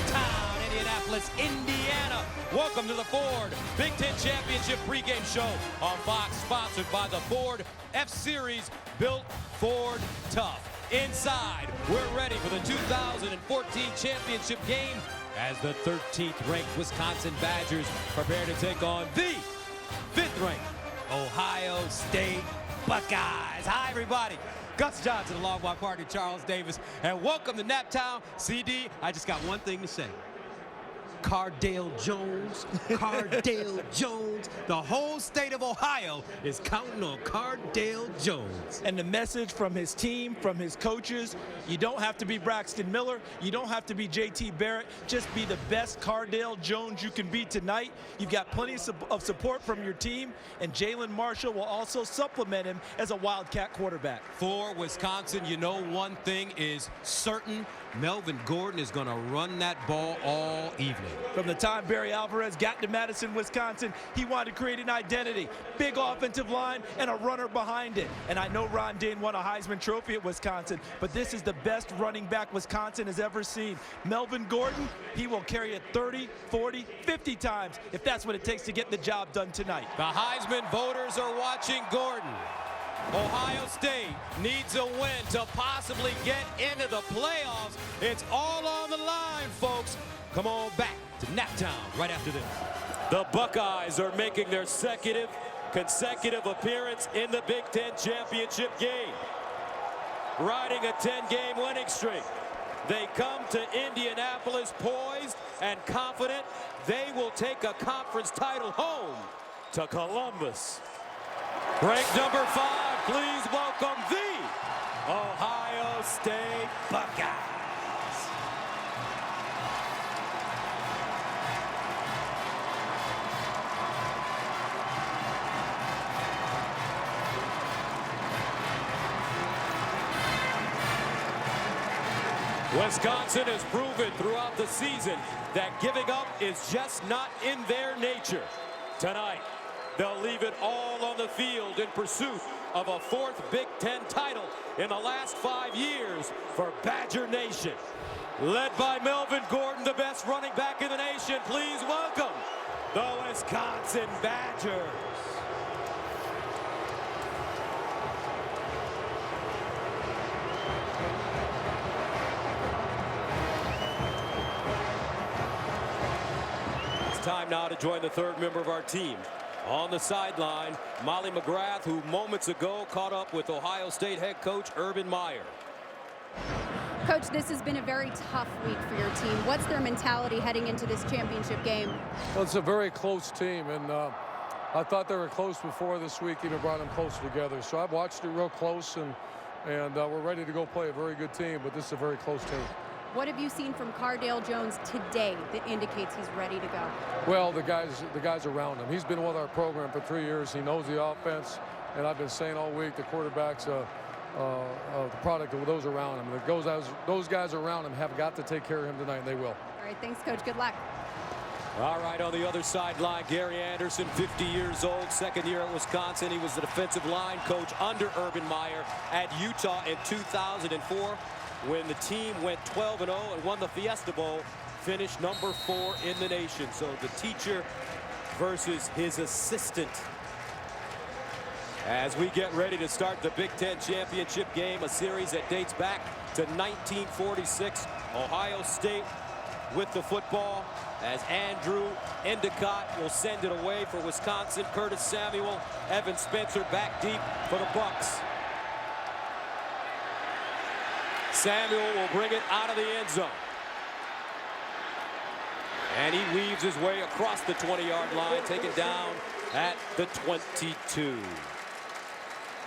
Naptown, Indianapolis, Indiana. Welcome to the Ford Big Ten Championship pregame show on Fox, sponsored by the Ford F-Series, built Ford Tough. Inside, we're ready for the 2014 championship game as the 13th ranked Wisconsin Badgers prepare to take on the 5th ranked Ohio State Buckeyes. Hi, everybody. Gus Johnson along with my partner Charles Davis, and welcome to Naptown. CD, I just got one thing to say. Cardale Jones, Cardale Jones. The whole state of Ohio is counting on Cardale Jones. And the message from his team, from his coaches, you don't have to be Braxton Miller, you don't have to be JT Barrett, just be the best Cardale Jones you can be tonight. You've got plenty of support from your team, and Jalen Marshall will also supplement him as a Wildcat quarterback. For Wisconsin, you know one thing is certain. Melvin Gordon is going to run that ball all evening. From the time Barry Alvarez got to Madison, Wisconsin, he wanted to create an identity. Big offensive line and a runner behind it. And I know Ron Dayne won a Heisman Trophy at Wisconsin, but this is the best running back Wisconsin has ever seen. Melvin Gordon, he will carry it 30, 40, 50 times if that's what it takes to get the job done tonight. The Heisman voters are watching Gordon. Ohio State needs a win to possibly get into the playoffs. It's all on the line, folks. Come on back to Naptown right after this. The Buckeyes are making their consecutive appearance in the Big Ten championship game, riding a 10-game winning streak. They come to Indianapolis poised and confident they will take a conference title home to Columbus. Ranked number 5, please welcome the Ohio State Buckeyes. Wisconsin has proven throughout the season that giving up is just not in their nature. Tonight, they'll leave it all on the field in pursuit of a 4th Big Ten title in the last 5 years for Badger Nation. Led by Melvin Gordon, the best running back in the nation, please welcome the Wisconsin Badgers. It's time now to join the 3rd member of our team. On the sideline, Molly McGrath, who moments ago caught up with Ohio State head coach Urban Meyer. Coach, this has been a very tough week for your team. What's their mentality heading into this championship game? Well, it's a very close team, and I thought they were close before this week, even brought them closer together. So I've watched it real close, and we're ready to go play a very good team, but this is a very close team. What have you seen from Cardale Jones today that indicates he's ready to go? Well, the guys around him. He's been with our program for 3 years. He knows the offense, and I've been saying all week the quarterback's the product of those around him. Those guys around him have got to take care of him tonight, and they will. All right, thanks, Coach. Good luck. All right, on the other sideline, Gary Anderson, 50 years old, 2nd year at Wisconsin. He was the defensive line coach under Urban Meyer at Utah in 2004. When the team went 12-0 and won the Fiesta Bowl, finished number 4 in the nation. So the teacher versus his assistant. As we get ready to start the Big Ten championship game, a series that dates back to 1946. Ohio State with the football as Andrew Endicott will send it away for Wisconsin. Curtis Samuel, Evan Spencer back deep for the Bucks. Samuel will bring it out of the end zone. And he weaves his way across the 20-yard line, taken down at the 22.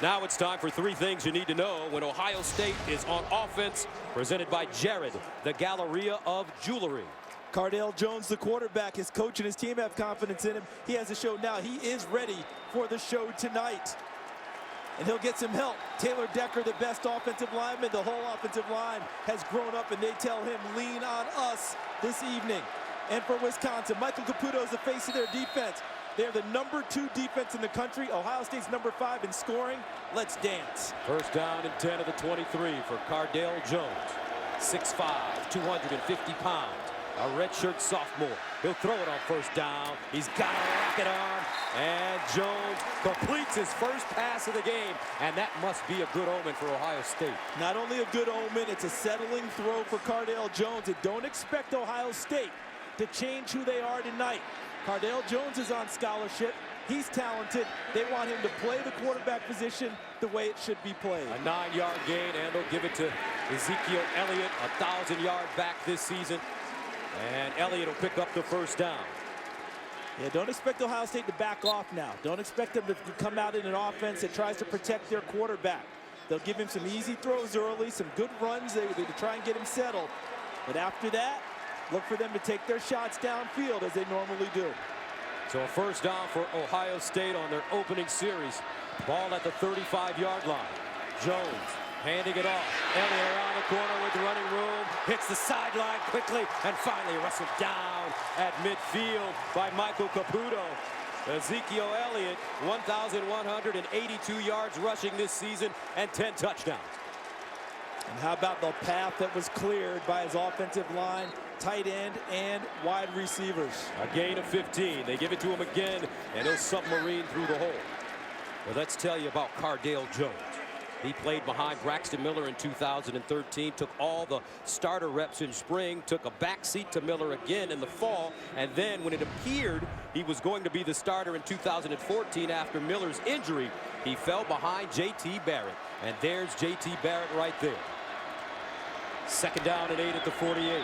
Now it's time for 3 things you need to know when Ohio State is on offense, presented by Jared, the Galleria of Jewelry. Cardale Jones, the quarterback, his coach and his team have confidence in him. He has a show now. He is ready for the show tonight. And he'll get some help. Taylor Decker, the best offensive lineman. The whole offensive line has grown up, and they tell him, lean on us this evening. And for Wisconsin, Michael Caputo is the face of their defense. They're the number 2 defense in the country. Ohio State's number 5 in scoring. Let's dance. First down and 10 of the 23 for Cardale Jones. 6'5", 250 pounds. a redshirt sophomore. He'll throw it on first down. He's got a rocket arm, and Jones completes his first pass of the game, and that must be a good omen for Ohio State. Not only a good omen, it's a settling throw for Cardale Jones, and don't expect Ohio State to change who they are tonight. Cardale Jones is on scholarship. He's talented. They want him to play the quarterback position the way it should be played. A 9-yard gain, and they'll give it to Ezekiel Elliott, 1,000-yard back this season. And Elliott will pick up the first down. Yeah, don't expect Ohio State to back off now. Don't expect them to come out in an offense that tries to protect their quarterback. They'll give him some easy throws early, some good runs they try and get him settled. But after that, look for them to take their shots downfield as they normally do. So a first down for Ohio State on their opening series. Ball at the 35-yard line. Jones handing it off. Elliott around the corner with running room. Hits the sideline quickly and finally wrestled down at midfield by Michael Caputo. Ezekiel Elliott, 1,182 yards rushing this season and 10 touchdowns. And how about the path that was cleared by his offensive line, tight end, and wide receivers? A gain of 15. They give it to him again, and he'll submarine through the hole. Well, let's tell you about Cardale Jones. He played behind Braxton Miller in 2013, took all the starter reps in spring, took a backseat to Miller again in the fall, and then when it appeared he was going to be the starter in 2014 after Miller's injury, he fell behind JT Barrett. And there's JT Barrett right there. Second down and 8 at the 48.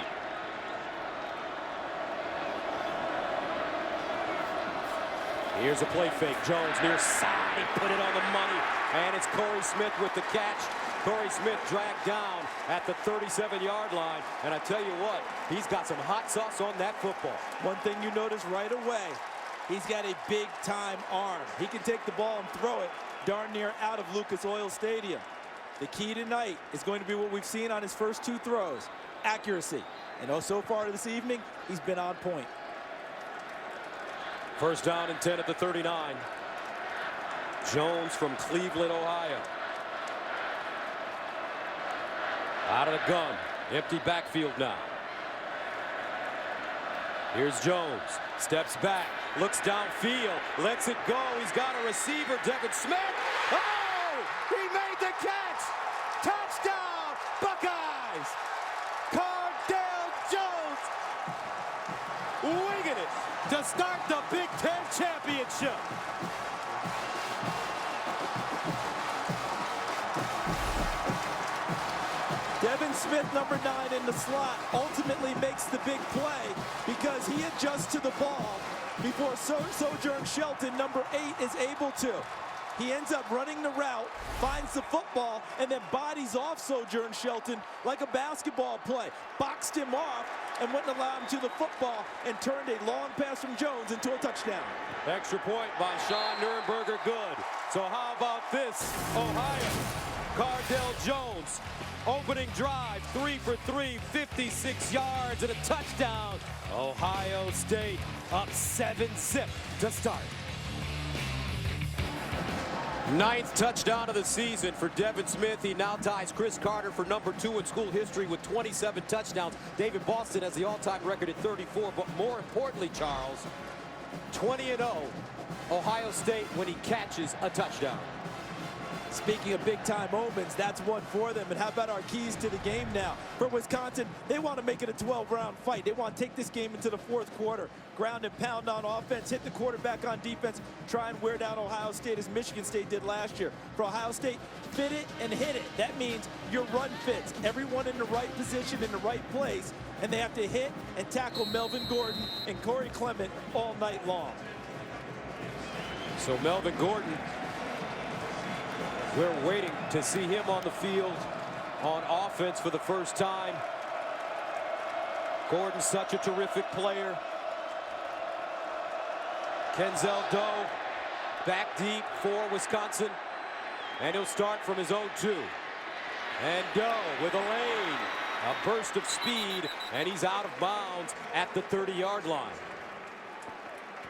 Here's a play fake. Jones near side. He put it on the money. And it's Corey Smith with the catch. Corey Smith dragged down at the 37-yard line. And I tell you what, he's got some hot sauce on that football. One thing you notice right away, he's got a big-time arm. He can take the ball and throw it darn near out of Lucas Oil Stadium. The key tonight is going to be what we've seen on his first 2 throws, accuracy. And so far this evening, he's been on point. First down and 10 at the 39. Jones from Cleveland, Ohio. Out of the gun. Empty backfield now. Here's Jones. Steps back. Looks downfield. Lets it go. He's got a receiver, Devin Smith. Oh! He made the catch! Touchdown, Buckeyes! Cardale Jones winging it to start the Big Ten championship. Devin Smith, number 9 in the slot, ultimately makes the big play because he adjusts to the ball before Sojourn Shelton, number 8, is able to. He ends up running the route, finds the football, and then bodies off Sojourn Shelton like a basketball play. Boxed him off and wouldn't allow him to the football and turned a long pass from Jones into a touchdown. Extra point by Sean Nurnberger, good. So how about this, Ohio? Cardale Jones, opening drive, 3 for 3, 56 yards and a touchdown. Ohio State up 7-zip to start. 9th touchdown of the season for Devin Smith. He now ties Chris Carter for number 2 in school history with 27 touchdowns. David Boston has the all-time record at 34, but more importantly, Charles, 20-0 Ohio State when he catches a touchdown. Speaking of big-time omens, that's one for them. And how about our keys to the game now? For Wisconsin, they want to make it a 12-round fight. They want to take this game into the 4th quarter. Ground and pound on offense, hit the quarterback on defense, try and wear down Ohio State as Michigan State did last year. For Ohio State, fit it and hit it. That means your run fits. Everyone in the right position, in the right place, and they have to hit and tackle Melvin Gordon and Corey Clement all night long. So Melvin Gordon, we're waiting to see him on the field on offense for the first time. Gordon's such a terrific player. Kenzel Doe back deep for Wisconsin. And he'll start from his own 2. And Doe with a lane. A burst of speed, and he's out of bounds at the 30-yard line.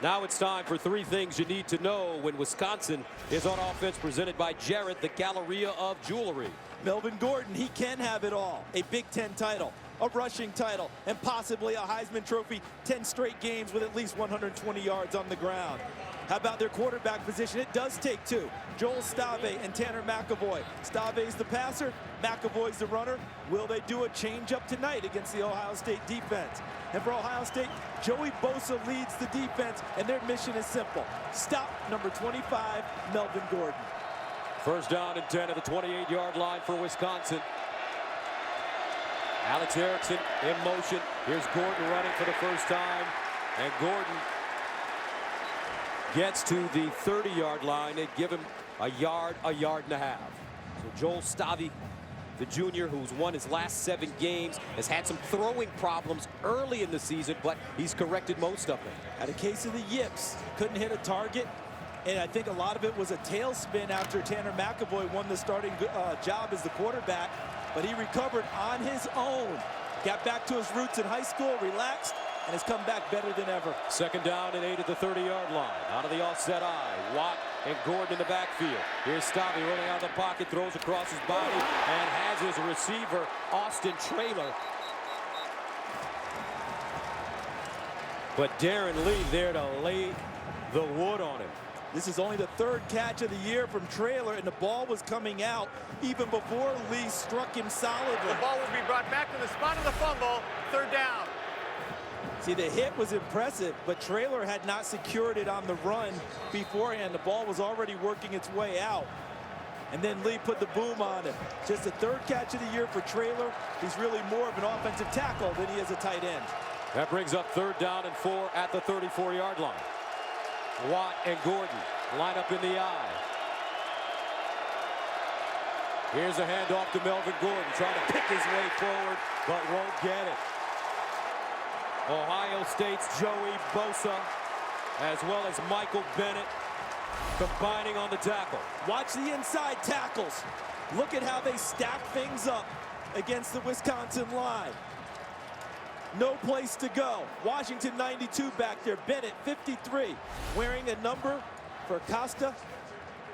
Now it's time for 3 things you need to know when Wisconsin is on offense, presented by Jarrett, the Galleria of Jewelry. Melvin Gordon, he can have it all. A Big Ten title, a rushing title, and possibly a Heisman Trophy, 10 straight games with at least 120 yards on the ground. How about their quarterback position? It does take two. Joel Stave and Tanner McAvoy. Stave's the passer, McAvoy's the runner. Will they do a change-up tonight against the Ohio State defense? And for Ohio State, Joey Bosa leads the defense, and their mission is simple. Stop number 25, Melvin Gordon. First down and 10 at the 28-yard line for Wisconsin. Alex Erickson in motion. Here's Gordon running for the first time. And Gordon gets to the 30-yard line. They give him a yard and a half. So Joel Stave, the junior who's won his last 7 games, has had some throwing problems early in the season, but he's corrected most of them. Had a case of the yips. Couldn't hit a target. And I think a lot of it was a tailspin after Tanner McAvoy won the starting job as the quarterback. But he recovered on his own. Got back to his roots in high school, relaxed, and has come back better than ever. Second down and 8 at the 30-yard line. Out of the offset eye. Watt and Gordon in the backfield. Here's Stave rolling out of the pocket, throws across his body, and has his receiver, Austin Traylor. But Darren Lee there to lay the wood on him. This is only the 3rd catch of the year from Traylor, and the ball was coming out even before Lee struck him solidly. The ball will be brought back to the spot of the fumble. 3rd down. See, the hit was impressive, but Traylor had not secured it on the run beforehand. The ball was already working its way out. And then Lee put the boom on him. Just the 3rd catch of the year for Traylor. He's really more of an offensive tackle than he is a tight end. That brings up 3rd down and 4 at the 34-yard line. Watt and Gordon line up in the eye. Here's a handoff to Melvin Gordon, trying to pick his way forward, but won't get it. Ohio State's Joey Bosa, as well as Michael Bennett, combining on the tackle. Watch the inside tackles. Look at how they stack things up against the Wisconsin line. No place to go. Washington 92 back there. Bennett 53, wearing a number for Costa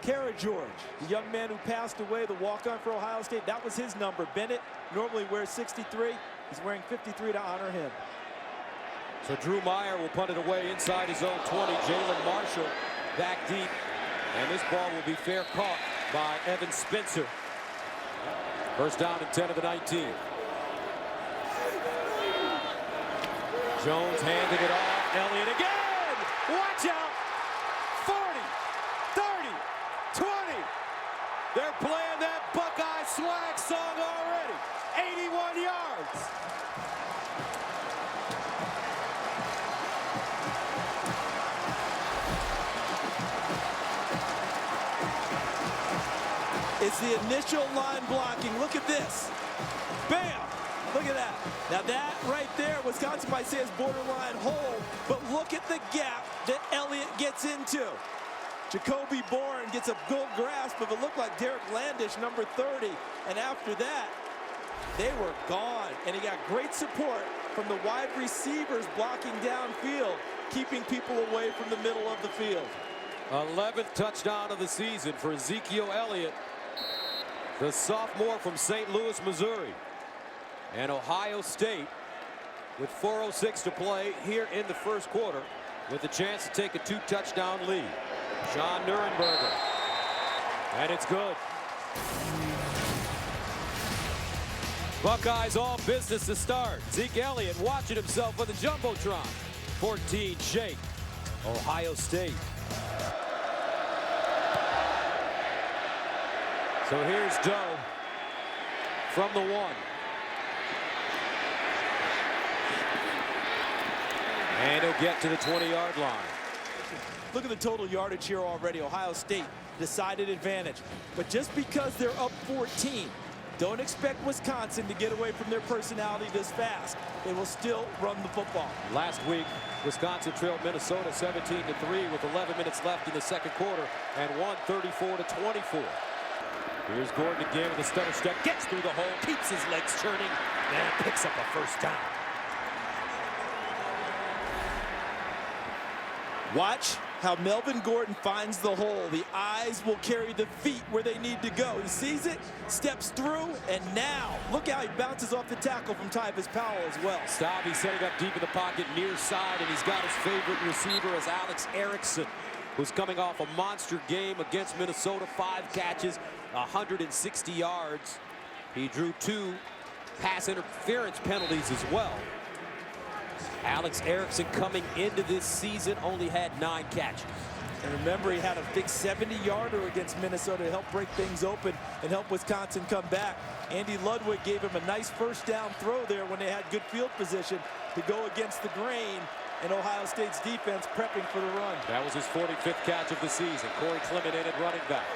George, the young man who passed away, the walk-on for Ohio State. That was his number. Bennett normally wears 63. He's wearing 53 to honor him. So Drew Meyer will punt it away inside his own 20. Jalen Marshall back deep. And this ball will be fair caught by Evan Spencer. First down and 10 of the 19. Jones handing it off. Elliott again. Watch out. 40, 30, 20. They're playing that Buckeye swag song already. 81 yards. It's the initial line blocking. Look at this. Bam. Look at that. Now that right there, Wisconsin might say is borderline hold, but look at the gap that Elliott gets into. Jacoby Bourne gets a good grasp of it. Looked like Derek Landish, number 30. And after that, they were gone. And he got great support from the wide receivers blocking downfield, keeping people away from the middle of the field. 11th touchdown of the season for Ezekiel Elliott, the sophomore from St. Louis, Missouri. And Ohio State, with 4:06 to play here in the first quarter, with a chance to take a 2-touchdown lead. Sean Nurenberger. And it's good. Buckeyes all business to start. Zeke Elliott watching himself with the Jumbotron. 14 shake. Ohio State. So here's Doe from the 1. And he'll get to the 20-yard line. Look at the total yardage here already. Ohio State, decided advantage. But just because they're up 14, don't expect Wisconsin to get away from their personality this fast. They will still run the football. Last week, Wisconsin trailed Minnesota 17-3 with 11 minutes left in the second quarter and won 34-24. Here's Gordon again with a stutter step, gets through the hole, keeps his legs turning, and picks up a first down. Watch How Melvin Gordon finds the hole. The eyes will carry the feet where they need to go. He sees it, steps through, and now look how he bounces off the tackle from Tyvis Powell as well. Stabby setting up deep in the pocket, near side, and he's got his favorite receiver as Alex Erickson, who's coming off a monster game against Minnesota. 5 catches, 160 yards. He drew 2 pass interference penalties as well. Alex Erickson coming into this season only had 9 catches. And remember, he had a big 70-yarder against Minnesota to help break things open and help Wisconsin come back. Andy Ludwig gave him a nice first down throw there when they had good field position to go against the grain, and Ohio State's defense prepping for the run. That was his 45th catch of the season. Corey Clement in at running back.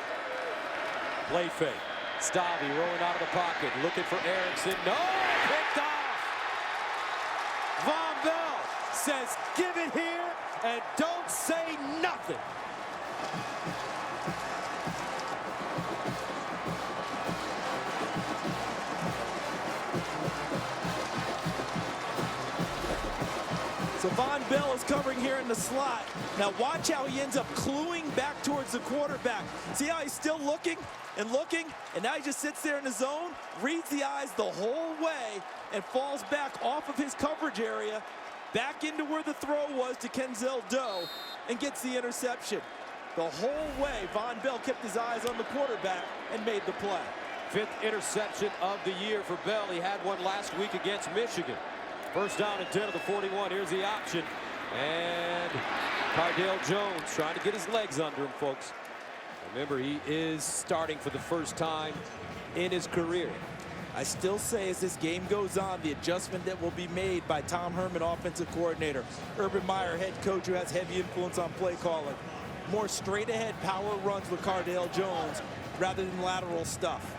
Play fake. Stabby rolling out of the pocket, looking for Erickson. No, picked off. Von Bell says, give it here and don't say nothing. So Von Bell is covering here in the slot. Now watch how he ends up cluing back towards the quarterback. See how he's still looking and looking, and now he just sits there in the zone, reads the eyes the whole way, and falls back off of his coverage area, back into where the throw was to Kenzel Doe, and gets the interception. The whole way, Von Bell kept his eyes on the quarterback and made the play. 5th interception of the year for Bell. He had one last week against Michigan. First down and 10 of the 41. Here's the option. And Cardale Jones trying to get his legs under him, folks. Remember, he is starting for the first time in his career. I still say as this game goes on, the adjustment that will be made by Tom Herman, offensive coordinator, Urban Meyer, head coach, who has heavy influence on play calling. More straight-ahead power runs with Cardale Jones rather than lateral stuff.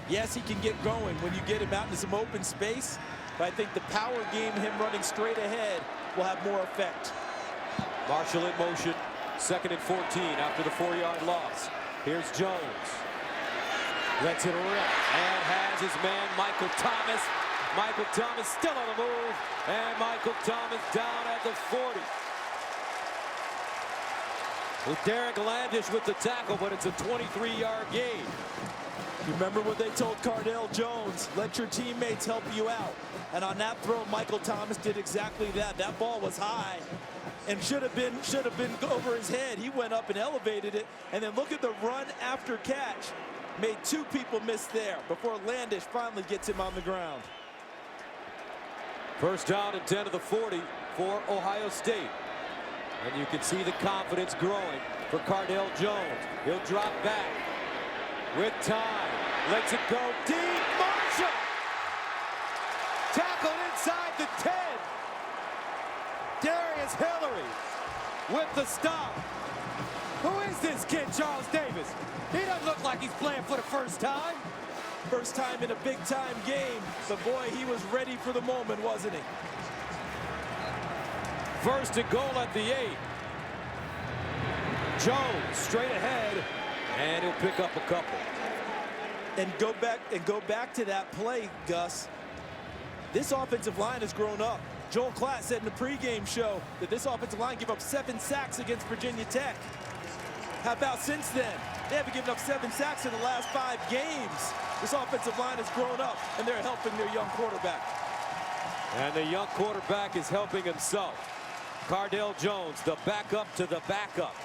Yes, he can get going when you get him out into some open space, but I think the power game, him running straight ahead, will have more effect. Marshall in motion, 2nd and 14 after the 4-yard loss. Here's Jones. Lets it rip and has his man Michael Thomas. Michael Thomas still on the move, and Michael Thomas down at the 40. With Derek Landish with the tackle, but it's a 23-yard gain. You remember what they told Cardale Jones? Let your teammates help you out. And on that throw, Michael Thomas did exactly that. That ball was high and should have been over his head. He went up and elevated it. And then look at the run after catch. Made 2 people miss there before Landish finally gets him on the ground. First down and 10 of the 40 for Ohio State. And you can see the confidence growing for Cardale Jones. He'll drop back with time. Lets it go deep. Marshall! Tackled inside the 10. Darius Hillary with the stop. Who is this kid, Charles Davis? He doesn't look like he's playing for the first time. First time in a big-time game, but boy, he was ready for the moment, wasn't he? First and goal at the 8. Jones straight ahead, and he'll pick up a couple. And go back to that play, Gus. This offensive line has grown up. Joel Klatt said in the pregame show that this offensive line gave up 7 sacks against Virginia Tech. How about since then? They haven't given up 7 sacks in the last 5 games. This offensive line has grown up, and they're helping their young quarterback. And the young quarterback is helping himself. Cardale Jones, the backup to the backup.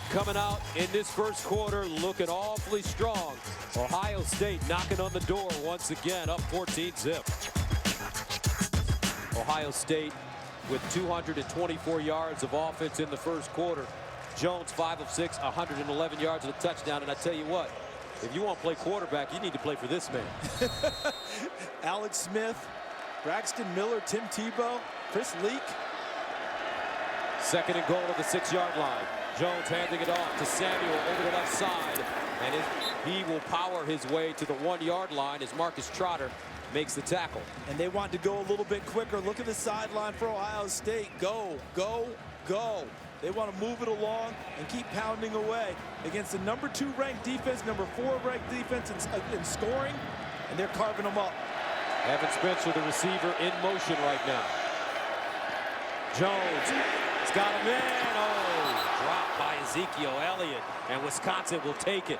Coming out in this first quarter, looking awfully strong. Ohio State knocking on the door once again, up 14-zip. Ohio State with 224 yards of offense in the first quarter. Jones 5 of 6, 111 yards and a touchdown. And I tell you what, if you want to play quarterback, you need to play for this man. Alex Smith, Braxton Miller, Tim Tebow, Chris Leak. 2nd and goal at the 6-yard line. Jones handing it off to Samuel over the left side. And he will power his way to the 1-yard line as Marcus Trotter makes the tackle. And they want to go a little bit quicker. Look at the sideline for Ohio State. Go, go, go. They want to move it along and keep pounding away against the number 2 ranked defense, number 4 ranked defense in scoring, and they're carving them up. Evan Spencer, the receiver, in motion right now. Jones has got him in. Oh, drop by Ezekiel Elliott, and Wisconsin will take it.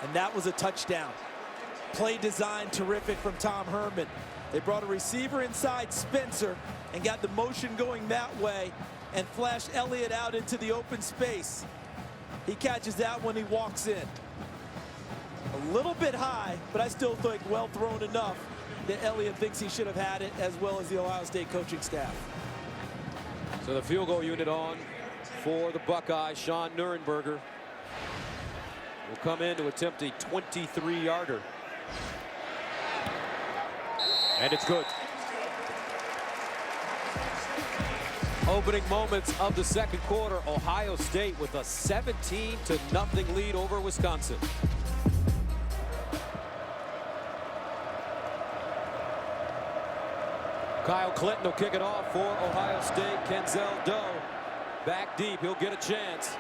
And that was a touchdown. Play design terrific from Tom Herman. They brought a receiver inside Spencer and got the motion going that way and flashed Elliott out into the open space. He catches that when he walks in. A little bit high, but I still think well thrown enough that Elliott thinks he should have had it, as well as the Ohio State coaching staff. So the field goal unit on for the Buckeyes. Sean Nurenberger will come in to attempt a 23-yarder. And it's good. Opening moments of the second quarter, Ohio State with a 17-0 lead over Wisconsin. Kyle Clinton will kick it off for Ohio State. Kenzel Doe back deep. He'll get a chance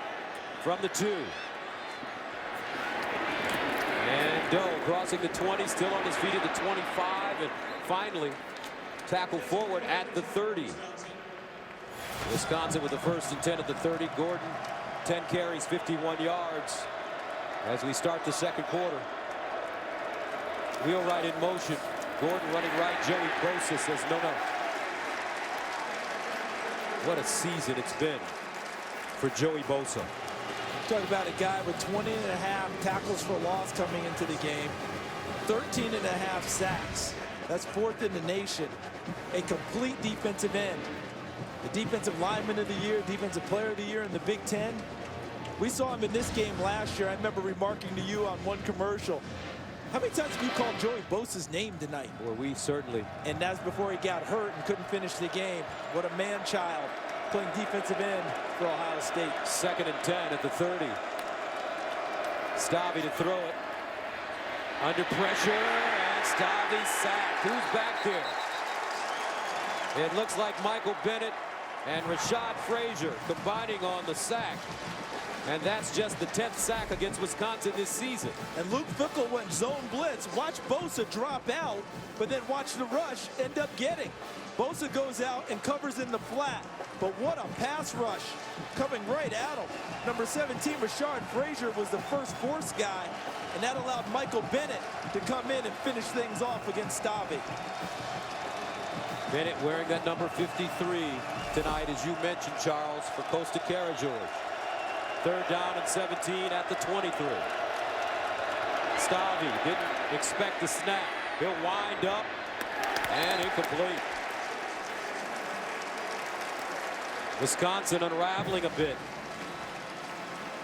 from the 2. And Doe crossing the 20, still on his feet at the 25, and finally tackle forward at the 30. Wisconsin with the 1st and 10 at the 30. Gordon, 10 carries, 51 yards as we start the second quarter. Wheelwright in motion. Gordon running right. Joey Bosa says no. What a season it's been for Joey Bosa. Talk about a guy with 20.5 tackles for loss coming into the game. 13.5 sacks. That's 4th in the nation. A complete defensive end. The defensive lineman of the year, defensive player of the year in the Big Ten. We saw him in this game last year. I remember remarking to you on one commercial, how many times have you called Joey Bosa's name tonight? Well, we certainly. And that's before he got hurt and couldn't finish the game. What a man-child playing defensive end for Ohio State. 2nd and 10 at the 30. Stabby to throw it. Under pressure, and Stabby sacked. Who's back there? It looks like Michael Bennett and Rashad Frazier combining on the sack. And that's just the 10th sack against Wisconsin this season. And Luke Fickell went zone blitz. Watch Bosa drop out, but then watch the rush end up getting. Bosa goes out and covers in the flat. But what a pass rush coming right at him. Number 17, Rashad Frazier, was the first force guy, and that allowed Michael Bennett to come in and finish things off against Stabby. Bennett wearing that number 53 tonight, as you mentioned, Charles, for Costa Cara George. 3rd down and 17 at the 23. Stabby didn't expect the snap. He'll wind up and incomplete. Wisconsin unraveling a bit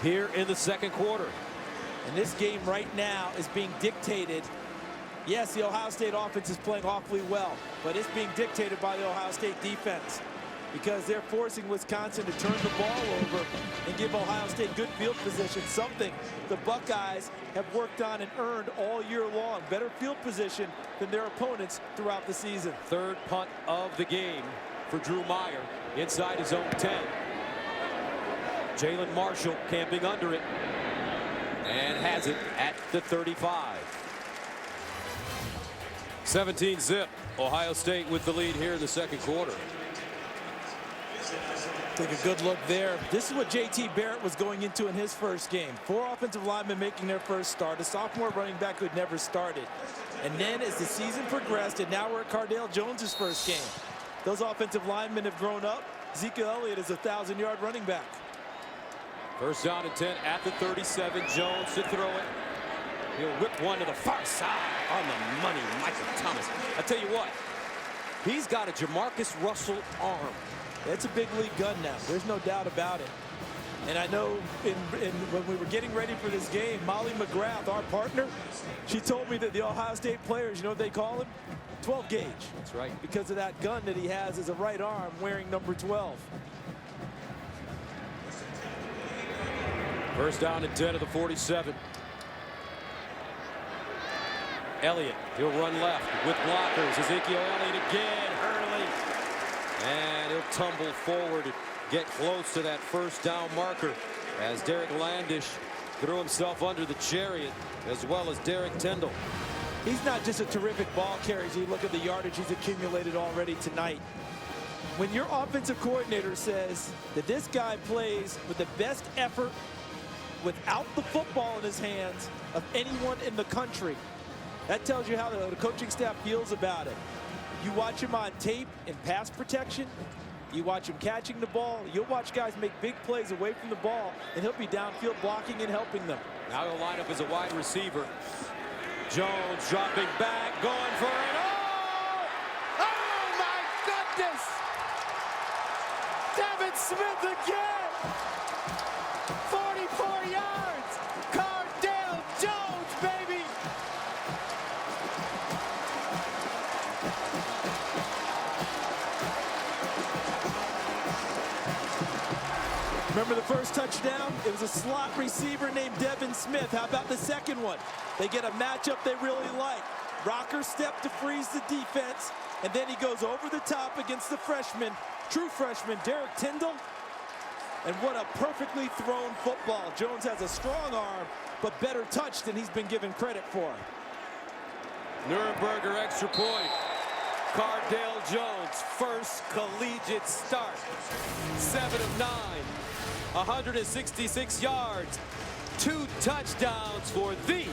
here in the second quarter. And this game right now is being dictated. Yes, the Ohio State offense is playing awfully well, but it's being dictated by the Ohio State defense, because they're forcing Wisconsin to turn the ball over and give Ohio State good field position, something the Buckeyes have worked on and earned all year long. Better field position than their opponents throughout the season. 3rd punt of the game for Drew Meyer inside his own 10. Jalen Marshall camping under it and has it at the 35. 17-zip. Ohio State with the lead here in the second quarter. Take a good look there. This is what JT Barrett was going into in his first game. 4 offensive linemen making their first start. A sophomore running back who had never started. And then as the season progressed, and now we're at Cardale Jones' first game. Those offensive linemen have grown up. Ezekiel Elliott is a 1,000-yard running back. 1st down and 10 at the 37. Jones to throw it. He'll whip one to the far side. On the money, Michael Thomas. I tell you what, he's got a Jamarcus Russell arm. It's a big league gun now. There's no doubt about it. And I know when we were getting ready for this game, Molly McGrath, our partner, she told me that the Ohio State players, you know what they call him? 12 gauge. That's right. Because of that gun that he has as a right arm wearing number 12. 1st down and 10 of the 47. Elliott, he'll run left with blockers. Ezekiel Elliott again, early. And he'll tumble forward and get close to that 1st down marker as Derek Landish threw himself under the chariot, as well as Derek Tyndall. He's not just a terrific ball carrier. You look at the yardage he's accumulated already tonight. When your offensive coordinator says that this guy plays with the best effort without the football in his hands of anyone in the country, that tells you how the coaching staff feels about it. You watch him on tape in pass protection, you watch him catching the ball, you'll watch guys make big plays away from the ball, and he'll be downfield blocking and helping them. Now he'll line up as a wide receiver. Jones dropping back, going for it. Oh! Oh my goodness! Devin Smith again! 44 yards! Cardale Jones, baby! Remember the first touchdown? It was a slot receiver named Devin Smith. How about the second one? They get a matchup they really like. Rocker step to freeze the defense, and then he goes over the top against the freshman, true freshman, Derek Tyndall. And what a perfectly thrown football. Jones has a strong arm, but better touch than he's been given credit for. Nuremberger extra point. Cardale Jones, first collegiate start. 7 of 9. 166 yards, 2 touchdowns for the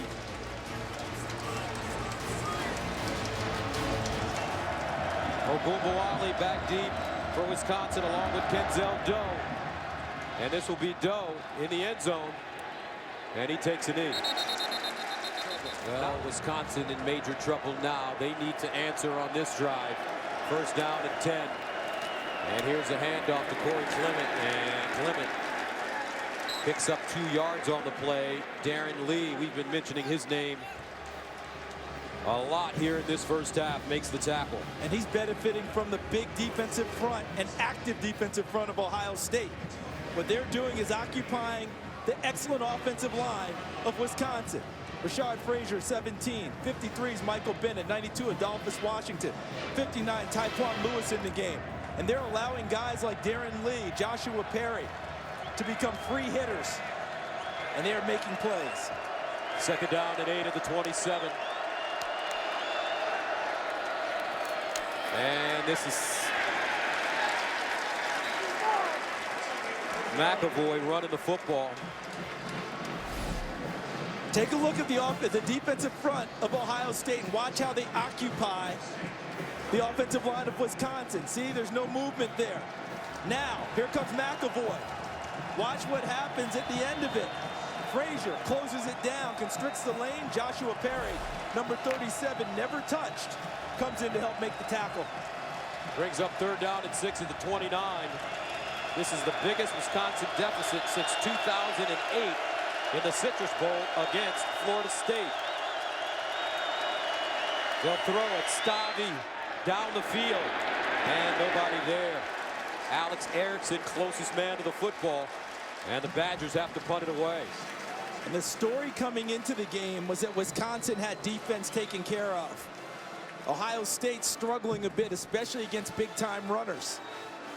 Ogunbowale back deep for Wisconsin along with Kenzel Doe. And this will be Doe in the end zone. And he takes a knee. Well, Wisconsin in major trouble now. They need to answer on this drive. First down and 10. And here's a handoff to Corey Clement. And Clement picks up 2 yards on the play. Darren Lee, we've been mentioning his name a lot here in this first half, makes the tackle. And he's benefiting from the big defensive front and active defensive front of Ohio State. What they're doing is occupying the excellent offensive line of Wisconsin. Rashad Frazier, 17. 53 is Michael Bennett. 92, Adolphus Washington. 59, Tyquan Lewis in the game. And they're allowing guys like Darren Lee, Joshua Perry to become free hitters. And they are making plays. Second down and 8 at the 27. And this is McAvoy running the football. Take a look at the defensive front of Ohio State and watch how they occupy the offensive line of Wisconsin. See, there's no movement there. Now, here comes McAvoy. Watch what happens at the end of it. Frazier closes it down, constricts the lane. Joshua Perry, number 37, never touched, comes in to help make the tackle. Brings up third down and 6 at the 29. This is the biggest Wisconsin deficit since 2008 in the Citrus Bowl against Florida State. They'll throw it, Stavi down the field, and nobody there. Alex Erickson, closest man to the football, and the Badgers have to punt it away. And the story coming into the game was that Wisconsin had defense taken care of. Ohio State struggling a bit, especially against big-time runners.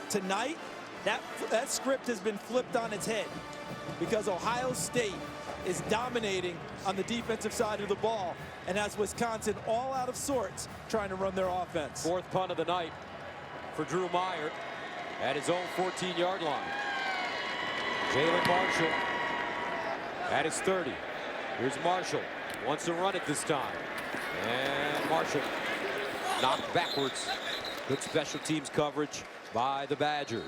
Tonight, that script has been flipped on its head because Ohio State is dominating on the defensive side of the ball and has Wisconsin all out of sorts trying to run their offense. Fourth punt of the night for Drew Meyer at his own 14-yard line. Jalen Marshall at his 30. Here's Marshall. Wants to run it this time. And Marshall knocked backwards. Good special teams coverage by the Badgers.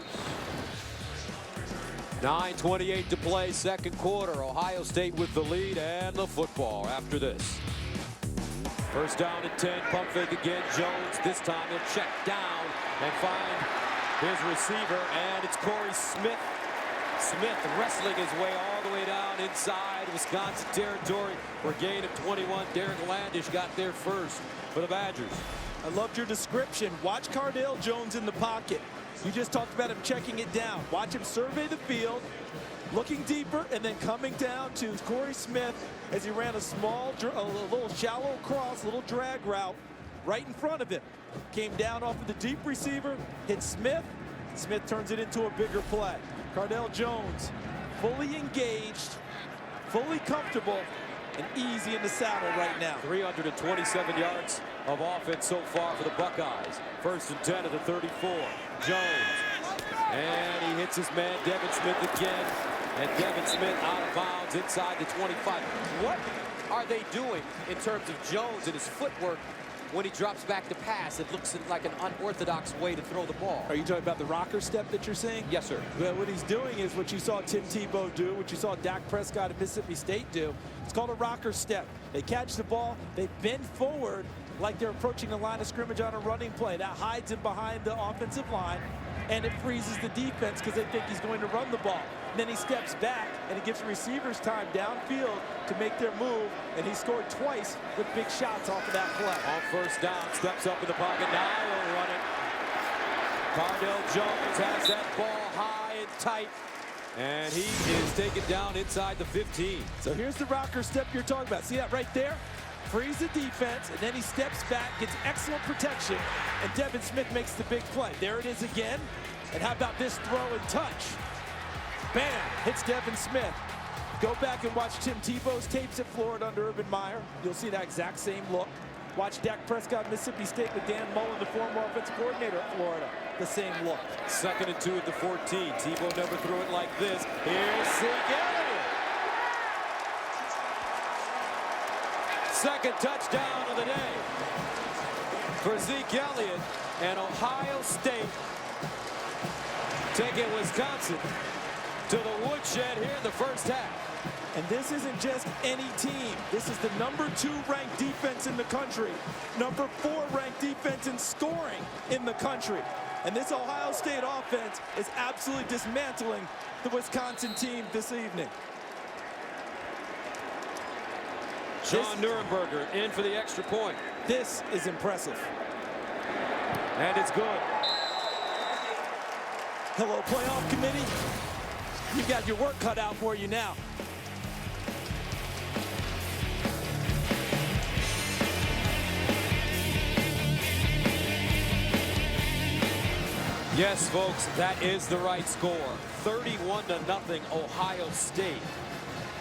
9:28 to play, second quarter. Ohio State with the lead and the football after this. First down and 10, pump fake again. Jones, this time he'll check down and find his receiver, and it's Corey Smith. Smith wrestling his way all the way down inside Wisconsin territory for a gain of 21. Derek Landish got there first for the Badgers. I loved your description. Watch Cardale Jones in the pocket. You just talked about him checking it down. Watch him survey the field, looking deeper, and then coming down to Corey Smith as he ran a little shallow cross, a little drag route right in front of him. Came down off of the deep receiver, hit Smith. Smith turns it into a bigger play. Cardale Jones, fully engaged, fully comfortable, and easy in the saddle right now. 327 yards of offense so far for the Buckeyes. 1st and 10 at the 34. Jones. And he hits his man, Devin Smith again. And Devin Smith out of bounds inside the 25. What are they doing in terms of Jones and his footwork when he drops back to pass? It looks like an unorthodox way to throw the ball. Are you talking about the rocker step that you're saying? Yes, sir. Well, what he's doing is what you saw Tim Tebow do, what you saw Dak Prescott at Mississippi State do. It's called a rocker step. They catch the ball, they bend forward like they're approaching the line of scrimmage on a running play. That hides him behind the offensive line, and it freezes the defense because they think he's going to run the ball. And then he steps back, and it gives the receivers time downfield to make their move, and he scored twice with big shots off of that play. On 1st down, steps up in the pocket, now he'll run it. Cardale Jones has that ball high and tight, and he is taken down inside the 15. So here's the rocker step you're talking about. See that right there? Frees the defense, and then he steps back, gets excellent protection, and Devin Smith makes the big play. There it is again. And how about this throw and touch? Bam, hits Devin Smith. Go back and watch Tim Tebow's tapes at Florida under Urban Meyer. You'll see that exact same look. Watch Dak Prescott, Mississippi State with Dan Mullen, the former offensive coordinator at Florida. The same look. 2nd and 2 at the 14. Tebow never threw it like this. Here's Ezekiel Elliott. 2nd touchdown of the day for Ezekiel Elliott, and Ohio State taking Wisconsin to the woodshed here in the 1st half. And this isn't just any team. This is the #2 ranked defense in the country. #4 ranked defense in scoring in the country. And this Ohio State offense is absolutely dismantling the Wisconsin team this evening. Sean Nurenberger in for the extra point. This is impressive. And it's good. Hello, playoff committee. You've got your work cut out for you now. Yes, folks, that is the right score. 31-0 Ohio State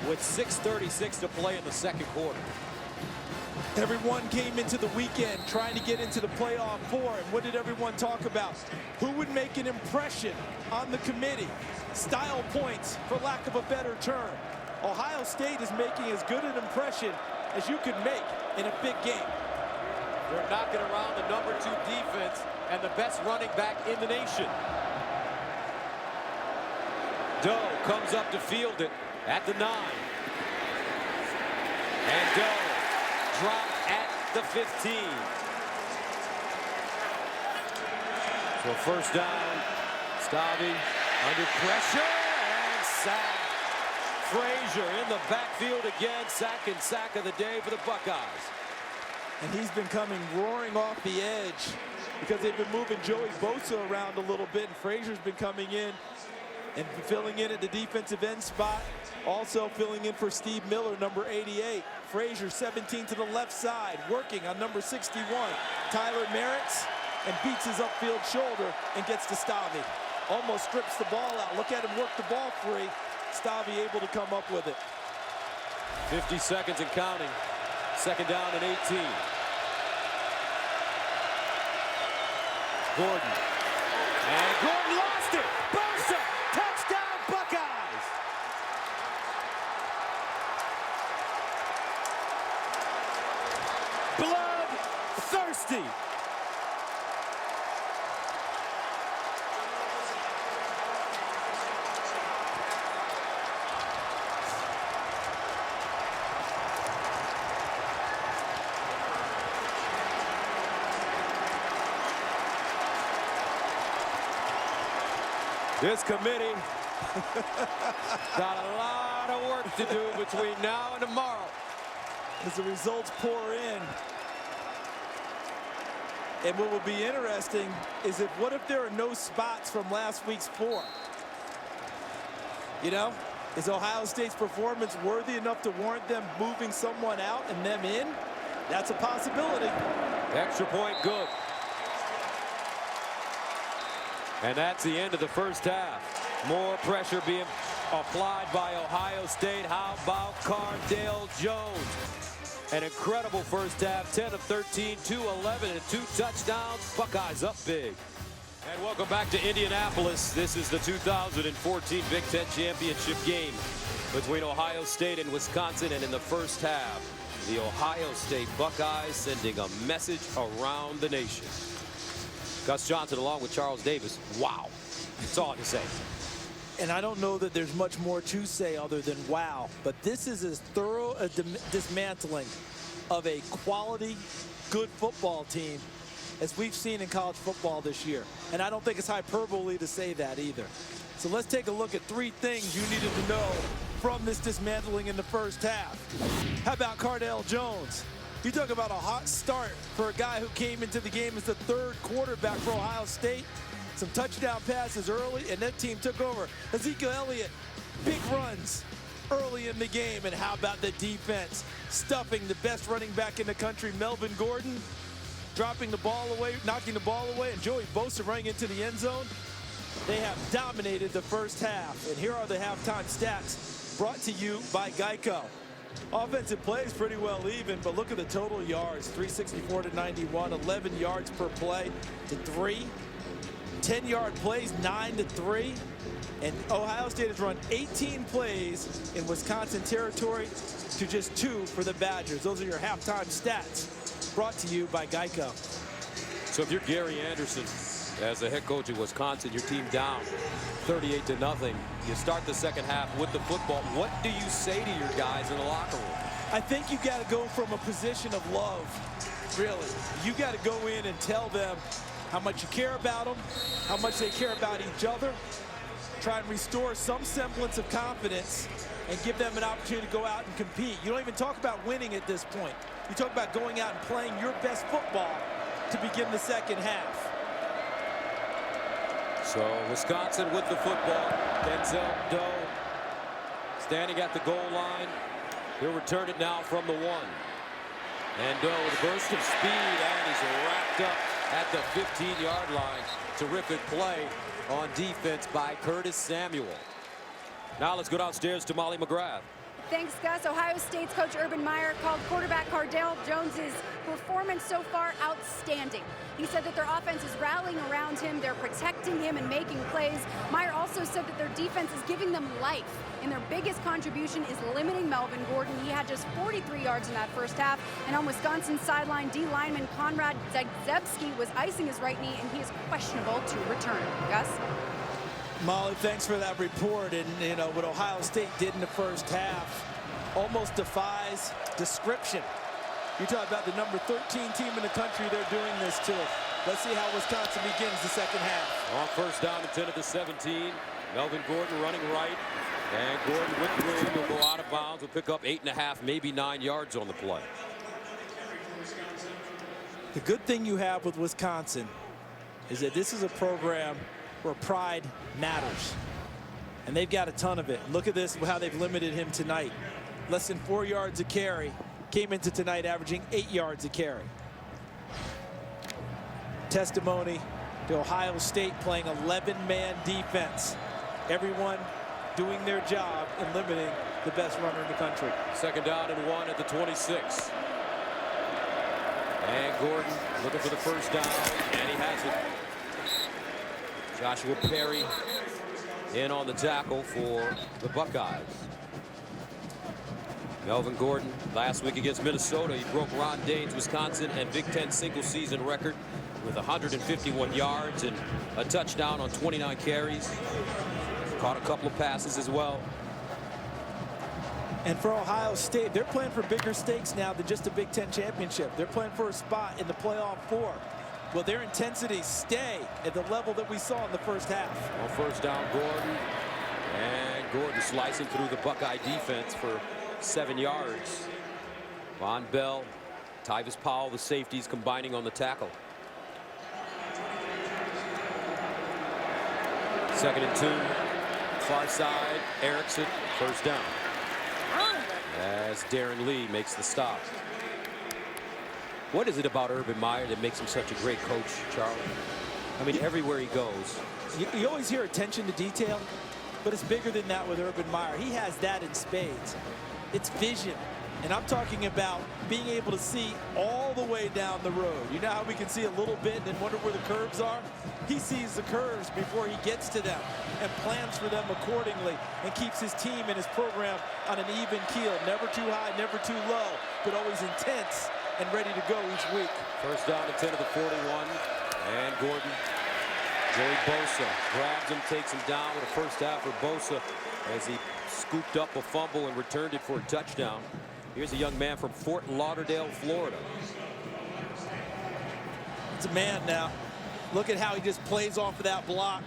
with 6:36 to play in the 2nd quarter. Everyone came into the weekend trying to get into the playoff 4, and what did everyone talk about? Who would make an impression on the committee? Style points, for lack of a better term. Ohio State is making as good an impression as you could make in a big game. They're knocking around the #2 defense and the best running back in the nation. Doe comes up to field it at the 9. And Doe dropped at the 15. So 1st down, Stavi under pressure and sack. Frazier in the backfield again, sack of the day for the Buckeyes. And he's been coming roaring off the edge because they've been moving Joey Bosa around a little bit, and Frazier's been coming in and filling in at the defensive end spot. Also filling in for Steve Miller, number 88. Frazier, 17 to the left side, working on number 61. Tyler Merritt's, and beats his upfield shoulder and gets to Stavi. Almost strips the ball out. Look at him work the ball free. Stavi able to come up with it. 50 seconds and counting. 2nd down and 18. Gordon. And Gordon lost it. Bosa, touchdown Buckeyes. Bloodthirsty. This committee got a lot of work to do between now and tomorrow. As the results pour in. And what will be interesting is what if there are no spots from last week's 4? You know, is Ohio State's performance worthy enough to warrant them moving someone out and them in? That's a possibility. Extra point good. And that's the end of the 1st half. More pressure being applied by Ohio State. How about Cardale Jones? An incredible first half, 10 of 13, 211 and 2 touchdowns. Buckeyes up big. And welcome back to Indianapolis. This is the 2014 Big Ten Championship game between Ohio State and Wisconsin. And in the first half, the Ohio State Buckeyes sending a message around the nation. Gus Johnson along with Charles Davis. Wow. That's all I can say. And I don't know that there's much more to say other than wow. But this is as thorough a dismantling of a quality, good football team as we've seen in college football this year. And I don't think it's hyperbole to say that either. So let's take a look at 3 things you needed to know from this dismantling in the first half. How about Cardale Jones? You talk about a hot start for a guy who came into the game as the 3rd quarterback for Ohio State. Some touchdown passes early, and that team took over. Ezekiel Elliott, big runs early in the game. And how about the defense? Stuffing the best running back in the country, Melvin Gordon, dropping the ball away, knocking the ball away, and Joey Bosa running into the end zone. They have dominated the first half. And here are the halftime stats brought to you by Geico. Offensive plays pretty well even, but look at the total yards, 364 to 91, 11 yards per play to 3. 10-yard plays, 9 to 3. And Ohio State has run 18 plays in Wisconsin territory to just 2 for the Badgers. Those are your halftime stats brought to you by Geico. So if you're Gary Anderson as the head coach of Wisconsin, your team down 38 to nothing. You start the second half with the football. What do you say to your guys in the locker room? I think you got to go from a position of love, really. You got to go in and tell them how much you care about them, how much they care about each other. Try and restore some semblance of confidence and give them an opportunity to go out and compete. You don't even talk about winning at this point. You talk about going out and playing your best football to begin the second half. So Wisconsin with the football. Denzel Doe standing at the goal line. He'll return it now from the 1. And Doe with a burst of speed, and he's wrapped up at the 15-yard line. Terrific play on defense by Curtis Samuel. Now let's go downstairs to Molly McGrath. Thanks, Gus. Ohio State's coach Urban Meyer called quarterback Cardale Jones's performance so far outstanding. He said that their offense is rallying around him, they're protecting him and making plays. Meyer also said that their defense is giving them life, and their biggest contribution is limiting Melvin Gordon. He had just 43 yards in that first half, and on Wisconsin's sideline, D lineman Konrad Zebski was icing his right knee, and he is questionable to return. Gus? Molly, thanks for that report. And, you know, what Ohio State did in the first half almost defies description. You talk about the number 13 team in the country, they're doing this to. Let's see how Wisconsin begins the second half. On first down and 10 of the 17. Melvin Gordon running right. And Gordon with room will go out of bounds. Will pick up 8.5, maybe 9 yards on the play. The good thing you have with Wisconsin is that this is a program where pride matters. And they've got a ton of it. Look at this, how they've limited him tonight. Less than 4 yards a carry. Came into tonight averaging 8 yards a carry. Testimony to Ohio State playing 11-man defense. Everyone doing their job and limiting the best runner in the country. Second down and 1 at the 26. And Gordon looking for the first down, and he has it. Joshua Perry in on the tackle for the Buckeyes. Melvin Gordon last week against Minnesota, he broke Ron Dane's Wisconsin and Big Ten single season record with 151 yards and a touchdown on 29 carries. Caught a couple of passes as well. And for Ohio State, they're playing for bigger stakes now than just a Big Ten championship. They're playing for a spot in the playoff 4. Will their intensity stay at the level that we saw in the first half? On first down, Gordon. And Gordon slicing through the Buckeye defense for 7 yards. Von Bell, Tyvis Powell, the safeties combining on the tackle. Second and 2. Far side, Erickson, first down. As Darren Lee makes the stop. What is it about Urban Meyer that makes him such a great coach, Charlie? I mean, everywhere he goes. You always hear attention to detail, but it's bigger than that with Urban Meyer. He has that in spades. It's vision. And I'm talking about being able to see all the way down the road. You know how we can see a little bit and then wonder where the curves are? He sees the curves before he gets to them and plans for them accordingly and keeps his team and his program on an even keel. Never too high, never too low, but always intense and ready to go each week. First down and 10 of the 41. And Gordon, Joey Bosa grabs him, takes him down with a first half for Bosa as he scooped up a fumble and returned it for a touchdown. Here's a young man from Fort Lauderdale, Florida. It's a man now. Look at how he just plays off of that block.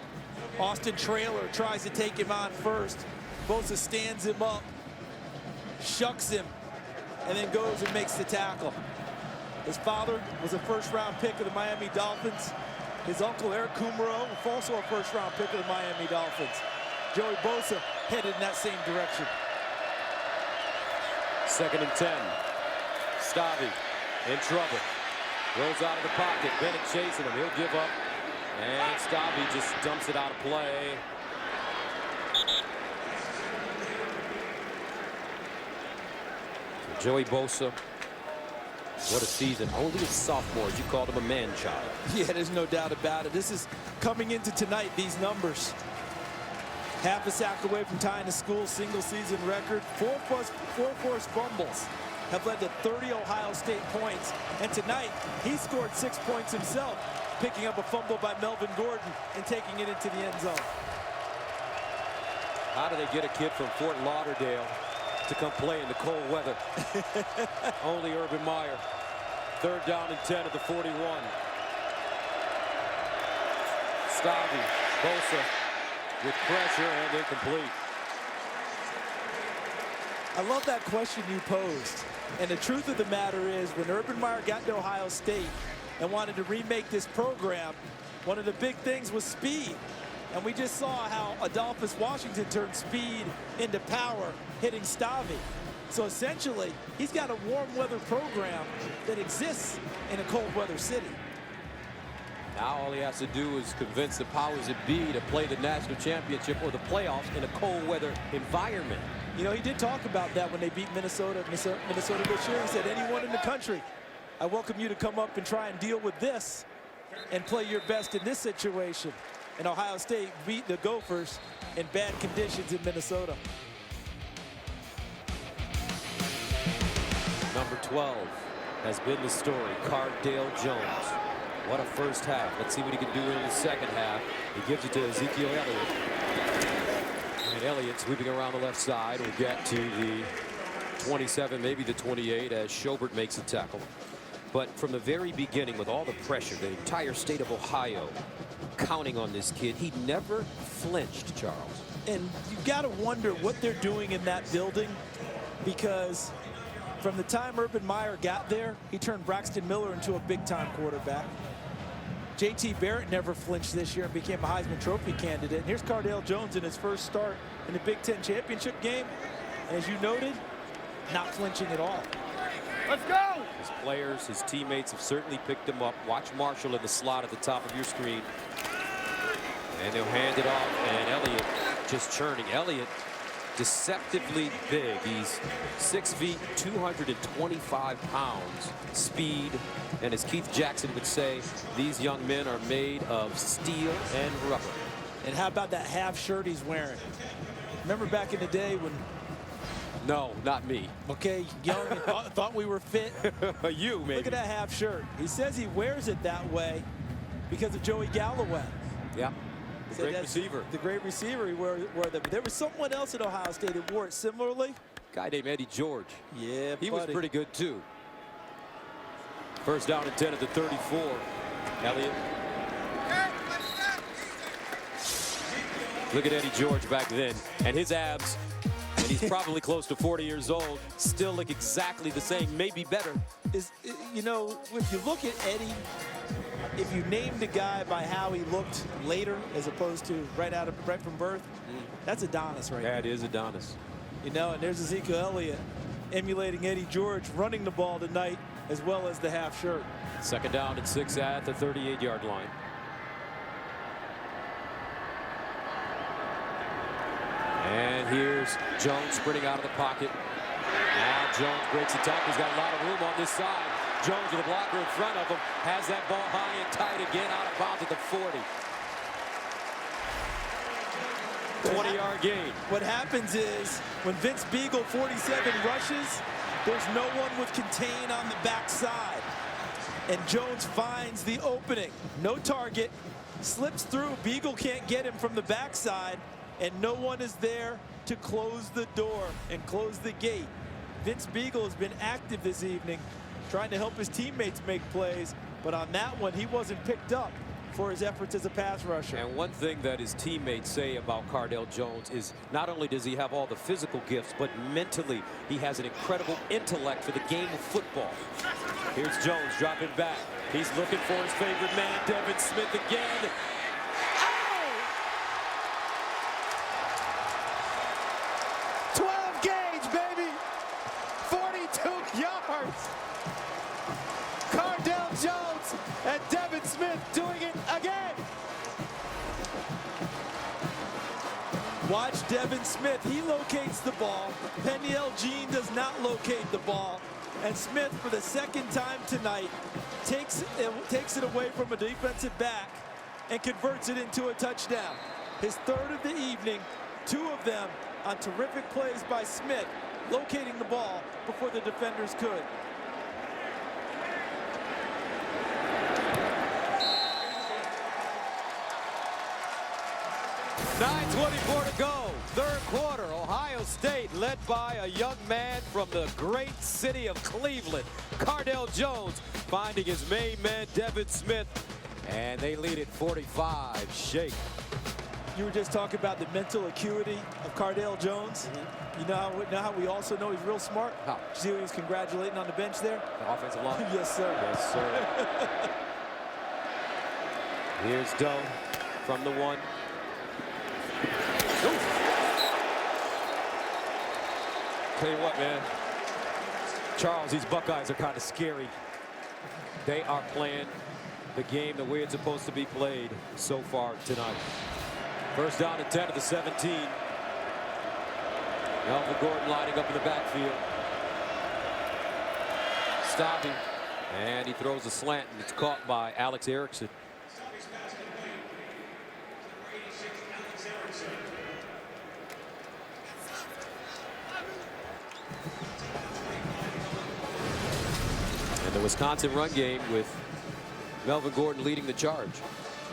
Austin Traylor tries to take him on first. Bosa stands him up, shucks him, and then goes and makes the tackle. His father was a first-round pick of the Miami Dolphins. His uncle, Eric Kumaro, was also a first-round pick of the Miami Dolphins. Joey Bosa headed in that same direction. Second and 10. Stavi in trouble. Rolls out of the pocket. Bennett chasing him. He'll give up. And Stavi just dumps it out of play. Joey Bosa. What a season. Only a sophomore. You called him a man-child. Yeah, there's no doubt about it. This is coming into tonight, these numbers. Half a sack away from tying the school single-season record. Four forced fumbles have led to 30 Ohio State points. And tonight, he scored 6 points himself, picking up a fumble by Melvin Gordon and taking it into the end zone. How do they get a kid from Fort Lauderdale to come play in the cold weather? Only Urban Meyer. Third down and 10 at the 41. Stavi, Bosa with pressure and incomplete. I love that question you posed. And the truth of the matter is, when Urban Meyer got to Ohio State and wanted to remake this program, one of the big things was speed. And we just saw how Adolphus Washington turned speed into power, hitting Stavi. So essentially, he's got a warm weather program that exists in a cold weather city. Now all he has to do is convince the powers that be to play the national championship or the playoffs in a cold weather environment. You know, he did talk about that when they beat Minnesota this year. He said, anyone in the country, I welcome you to come up and try and deal with this and play your best in this situation. And Ohio State beat the Gophers in bad conditions in Minnesota. Number 12 has been the story, Cardale Jones. What a first half. Let's see what he can do in the second half. He gives it to Ezekiel Elliott. And Elliott sweeping around the left side will get to the 27, maybe the 28, as Schobert makes a tackle. But from the very beginning, with all the pressure, the entire state of Ohio counting on this kid, he never flinched, Charles. And you got to wonder what they're doing in that building, because from the time Urban Meyer got there, he turned Braxton Miller into a big-time quarterback. JT Barrett never flinched this year and became a Heisman Trophy candidate. And here's Cardale Jones in his first start in the Big Ten championship game. And as you noted, not flinching at all. Let's go! His players, his teammates have certainly picked him up. Watch Marshall in the slot at the top of your screen. And they'll hand it off, and Elliott just churning. Elliott, deceptively big. He's 6 feet, 225 pounds, speed. And as Keith Jackson would say, these young men are made of steel and rubber. And how about that half shirt he's wearing? Remember back in the day when... No, not me. Okay, young and thought we were fit. You, maybe. Look at that half shirt. He says he wears it that way because of Joey Galloway. Yeah, the great receiver. The great receiver he wore them. There was someone else at Ohio State who wore it similarly. Guy named Eddie George. Yeah, he was pretty good too. First down and 10 at the 34. Elliott. Look at Eddie George back then, and his abs. And he's probably close to 40 years old, still look exactly the same, maybe better. You know, if you look at Eddie, if you named a guy by how he looked later as opposed to right from birth, that's Adonis right there. That is Adonis. You know, and there's Ezekiel Elliott emulating Eddie George, running the ball tonight as well as the half shirt. Second down and 6 at the 38-yard line. And here's Jones sprinting out of the pocket. Now Jones breaks the tackle. He's got a lot of room on this side. Jones with a blocker in front of him. Has that ball high and tight again, out of bounds at the 40. 20-yard gain. What happens is when Vince Beagle 47 rushes, there's no one with contain on the backside. And Jones finds the opening. No target. Slips through. Beagle can't get him from the backside. And no one is there to close the door and close the gate. Vince Beagle has been active this evening, trying to help his teammates make plays. But on that one, he wasn't picked up for his efforts as a pass rusher. And one thing that his teammates say about Cardale Jones is not only does he have all the physical gifts, but mentally he has an incredible intellect for the game of football. Here's Jones dropping back. He's looking for his favorite man, Devin Smith again. Oh! 12 gauge, baby! 42 yards! Cardale Jones and Devin Smith doing it again. Watch Devin Smith. He locates the ball. Peniel Jean does not locate the ball. And Smith, for the second time tonight, takes it away from a defensive back and converts it into a touchdown. His third of the evening, 2 of them on terrific plays by Smith, locating the ball before the defenders could. 9:24 to go. Third quarter. Ohio State led by a young man from the great city of Cleveland. Cardale Jones finding his main man, Devin Smith. And they lead at 45. Shake. You were just talking about the mental acuity of Cardale Jones. You know how we also know he's real smart? How? Did you see who he was congratulating on the bench there? The offensive line? Yes, sir. Yes, sir. Here's Doe from the 1. Ooh. Tell you what, man. Charles, these Buckeyes are kind of scary. They are playing the game the way it's supposed to be played so far tonight. First down and 10 to the 17. Melvin Gordon lining up in the backfield. Stopping. And he throws a slant, and it's caught by Alex Erickson. And the Wisconsin run game with Melvin Gordon leading the charge.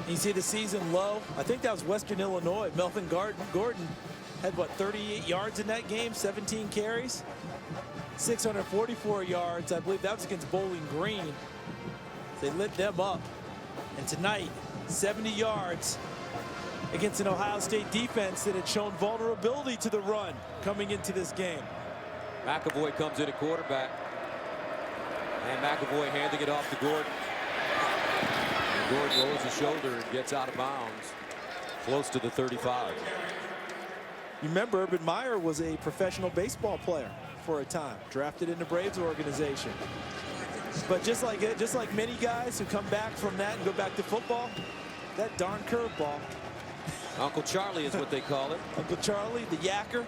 You see the season low. I think that was Western Illinois. Melvin Gordon had, what, 38 yards in that game, 17 carries, 644 yards. I believe that was against Bowling Green. They lit them up. And tonight, 70 yards against an Ohio State defense that had shown vulnerability to the run coming into this game. McAvoy comes in at quarterback. And McAvoy handing it off to Gordon. And Gordon lowers his shoulder and gets out of bounds close to the 35. You remember Urban Meyer was a professional baseball player for a time, drafted in the Braves organization. But just like many guys who come back from that and go back to football, that darn curveball. Uncle Charlie is what they call it. Uncle Charlie, the yacker.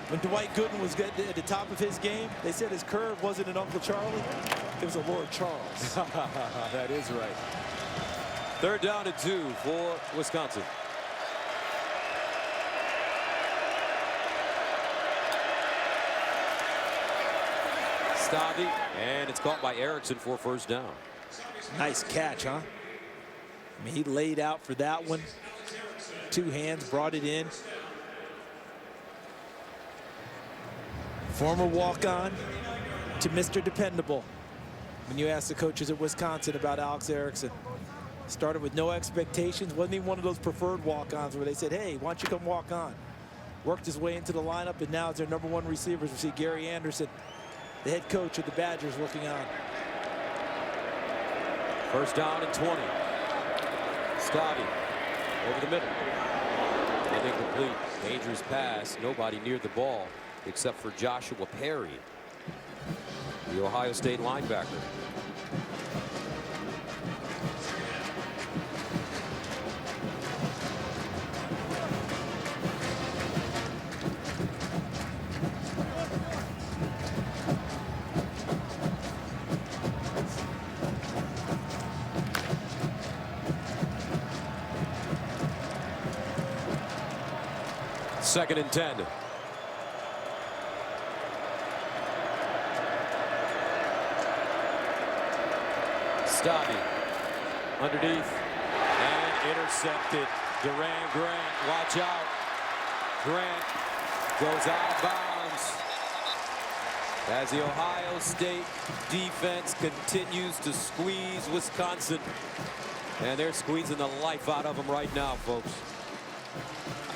When Dwight Gooden was at the top of his game, they said his curve wasn't an Uncle Charlie, it was a Lord Charles. That is right. Third down and 2 for Wisconsin. Stavi, and it's caught by Erickson for first down. Nice catch, huh? I mean, he laid out for that one. 2 hands, brought it in. Former walk-on to Mr. Dependable. When you ask the coaches at Wisconsin about Alex Erickson, started with no expectations, wasn't even one of those preferred walk-ons where they said, hey, why don't you come walk on? Worked his way into the lineup, and now it's their #1 receivers. We see Gary Anderson, the head coach of the Badgers, looking on. First down and 20. Stavi over the middle. And incomplete. Dangerous pass. Nobody near the ball except for Joshua Perry, the Ohio State linebacker. 2nd and 10. Stabby underneath and intercepted. Duran Grant, watch out. Grant goes out of bounds as the Ohio State defense continues to squeeze Wisconsin. And they're squeezing the life out of them right now, folks.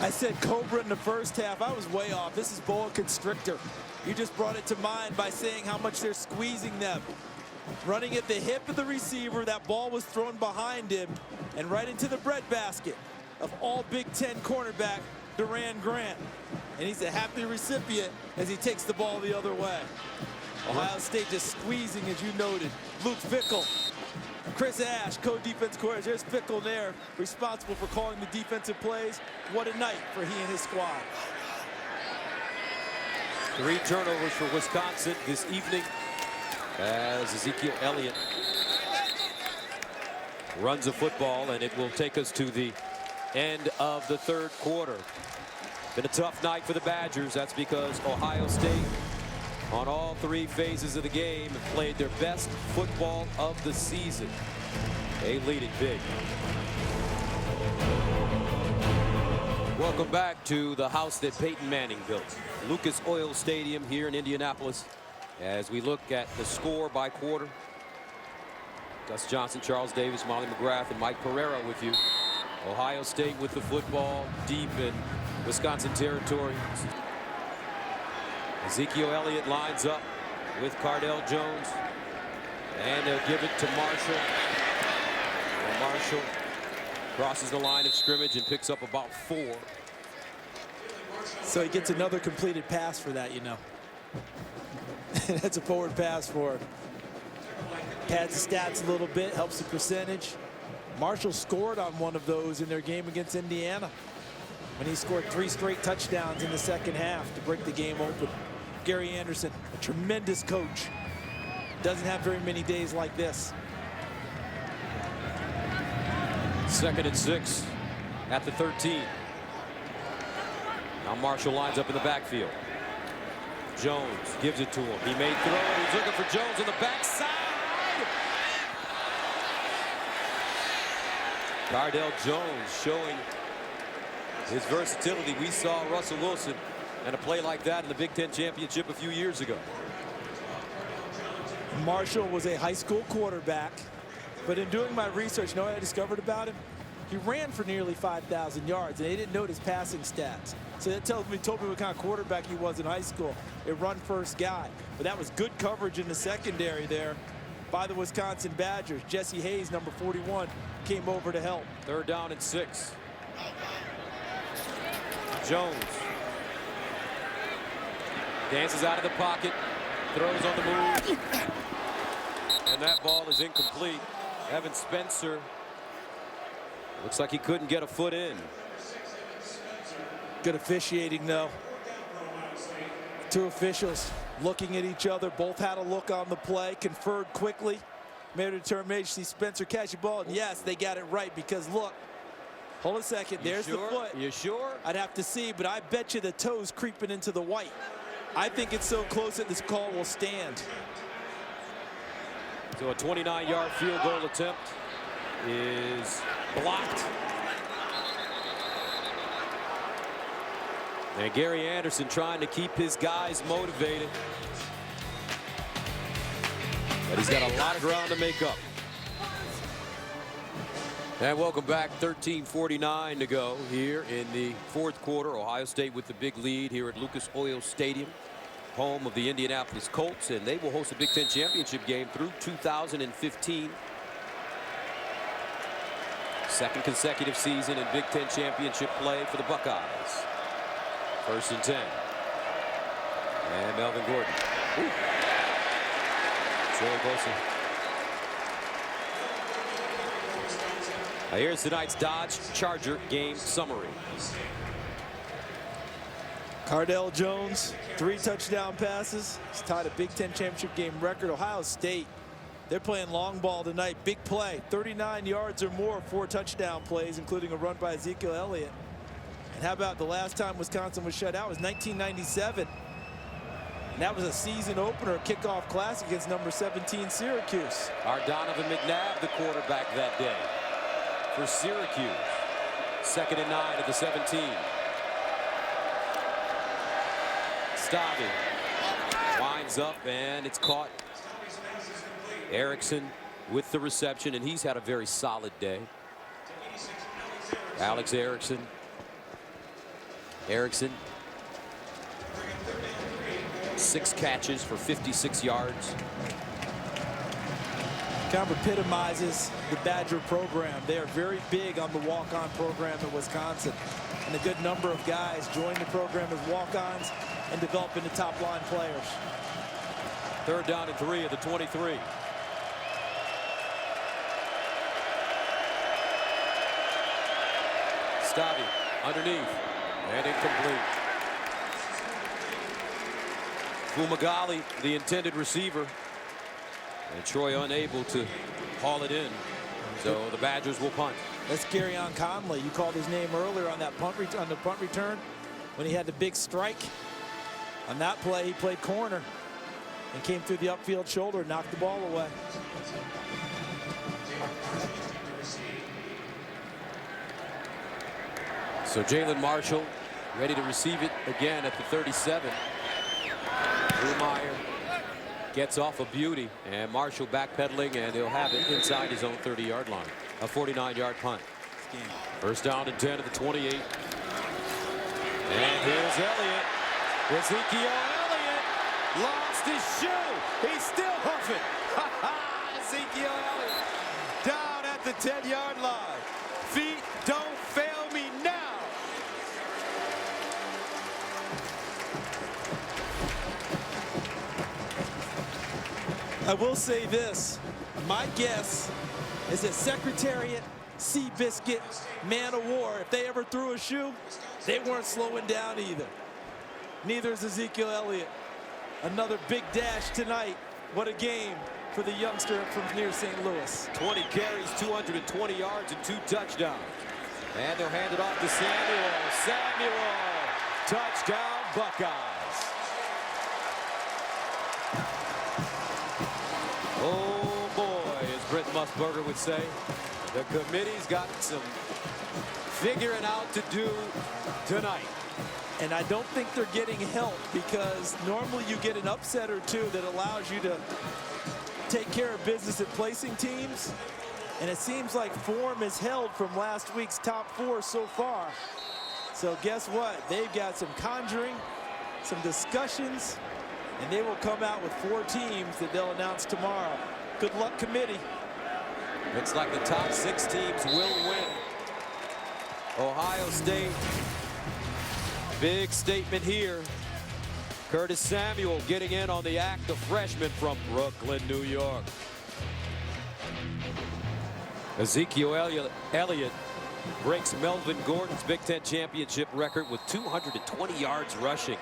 I said Cobra in the first half. I was way off. This is boa constrictor. You just brought it to mind by saying how much they're squeezing them. Running at the hip of the receiver, that ball was thrown behind him and right into the breadbasket of all Big Ten cornerback Duran Grant. And he's a happy recipient as he takes the ball the other way. Ohio State just squeezing, as you noted. Luke Fickell, Chris Ash, co-defense coordinator. There's Fickell there, responsible for calling the defensive plays. What a night for he and his squad. 3 turnovers for Wisconsin this evening as Ezekiel Elliott runs a football, and it will take us to the end of the 3rd quarter. Been a tough night for the Badgers. That's because Ohio State, on all 3 phases of the game, have played their best football of the season. They lead it big. Welcome back to the house that Peyton Manning built. Lucas Oil Stadium here in Indianapolis. As we look at the score by quarter, Gus Johnson, Charles Davis, Molly McGrath, and Mike Pereira with you. Ohio State with the football deep in Wisconsin territory. Ezekiel Elliott lines up with Cardale Jones, and they'll give it to Marshall. And Marshall crosses the line of scrimmage and picks up about 4. So he gets another completed pass for that, you know. That's a forward pass for him. Pads the stats a little bit, helps the percentage. Marshall scored on one of those in their game against Indiana when he scored 3 straight touchdowns in the second half to break the game open. Gary Anderson, a tremendous coach. Doesn't have very many days like this. 2nd and 6 at the 13. Now Marshall lines up in the backfield. Jones gives it to him. He may throw it. He's looking for Jones on the backside. Cardale Jones showing his versatility. We saw Russell Wilson and a play like that in the Big Ten championship a few years ago. Marshall was a high school quarterback, but in doing my research, you know what I discovered about him? He ran for nearly 5,000 yards, and they didn't note his passing stats. So that told me what kind of quarterback he was in high school, a run-first guy. But that was good coverage in the secondary there by the Wisconsin Badgers. Jesse Hayes, number 41, came over to help. 3rd down and 6. Jones dances out of the pocket, throws on the move, and that ball is incomplete. Evan Spencer looks like he couldn't get a foot in. Good officiating, though. 2 officials looking at each other. Both had a look on the play, conferred quickly, made a determination. See Spencer catch the ball, and yes, they got it right because look, hold a second, there's the foot. You sure? I'd have to see, but I bet you the toes creeping into the white. I think it's so close that this call will stand. So a 29-yard field goal attempt is blocked. And Gary Anderson trying to keep his guys motivated. But he's got a lot of ground to make up. And welcome back. 13:49 to go here in the 4th quarter. Ohio State with the big lead here at Lucas Oil Stadium, home of the Indianapolis Colts, and they will host a Big Ten championship game through 2015. 2nd consecutive season in Big Ten championship play for the Buckeyes. 1st and 10. And Melvin Gordon. Ooh. Joey Bosa. Now here's tonight's Dodge Charger game summary. Cardale Jones, 3 touchdown passes. He's tied a Big Ten championship game record. Ohio State, they're playing long ball tonight. Big play, 39 yards or more, 4 touchdown plays, including a run by Ezekiel Elliott. And how about the last time Wisconsin was shut out was 1997. And that was a season opener, kickoff classic against number 17 Syracuse. Our Donovan McNabb, the quarterback that day for Syracuse. 2nd and 9 at the 17. Stavi winds up, and it's caught. Erickson with the reception, and he's had a very solid day. Alex Erickson. Erickson, 6 catches for 56 yards. Kind of epitomizes the Badger program. They are very big on the walk-on program in Wisconsin. And a good number of guys join the program as walk-ons and develop into top-line players. 3rd down and 3 at the 23. Stavi underneath and incomplete. Fumagalli, the intended receiver, and Troy unable to haul it in. So the Badgers will punt. That's Garyon Conley. You called his name earlier on that punt return when he had the big strike. On that play, he played corner and came through the upfield shoulder, knocked the ball away. So Jalen Marshall ready to receive it again at the 37. Rumeyer gets off a beauty, and Marshall backpedaling, and he'll have it inside his own 30-yard line. A 49-yard punt. 1st down and 10 at the 28. And here's Elliott. Ezekiel Elliott lost his shoe. He's still huffing. Ezekiel Elliott down at the 10-yard line. Feet don't fail me now. I will say this. My guess is that Secretariat, Seabiscuit, Man of War, if they ever threw a shoe, they weren't slowing down either. Neither is Ezekiel Elliott. Another big dash tonight. What a game for the youngster from near St. Louis. 20 carries, 220 yards, and 2 touchdowns. And they'll hand it off to Samuel. Samuel, touchdown Buckeyes. Oh boy, as Brent Musburger would say, the committee's got some figuring out to do tonight. And I don't think they're getting help, because normally you get an upset or two that allows you to take care of business at placing teams. And it seems like form is held from last week's top 4 so far. So guess what? They've got some conjuring, some discussions, and they will come out with 4 teams that they'll announce tomorrow. Good luck, committee. Looks like the top 6 teams will win. Ohio State, big statement here. Curtis Samuel getting in on the act, the freshman from Brooklyn, New York. Ezekiel Elliott breaks Melvin Gordon's Big Ten championship record with 220 yards rushing.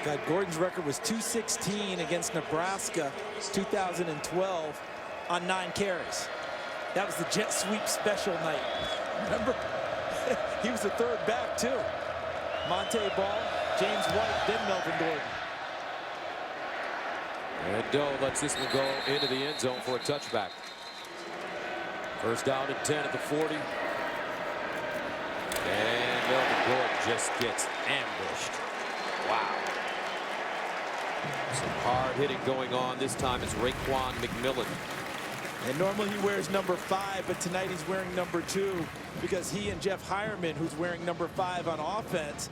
God, Gordon's record was 216 against Nebraska 2012 on 9 carries. That was the jet sweep special night. Remember? He was the 3rd back too. Monte Ball, James White, then Melvin Gordon. And Doe lets this one go into the end zone for a touchback. 1st down and 10 at the 40. And Melvin Gordon just gets ambushed. Wow. Some hard hitting going on. This time it's Raekwon McMillan. And normally he wears number 5, but tonight he's wearing number 2 because he and Jeff Hireman, who's wearing number 5 on offense,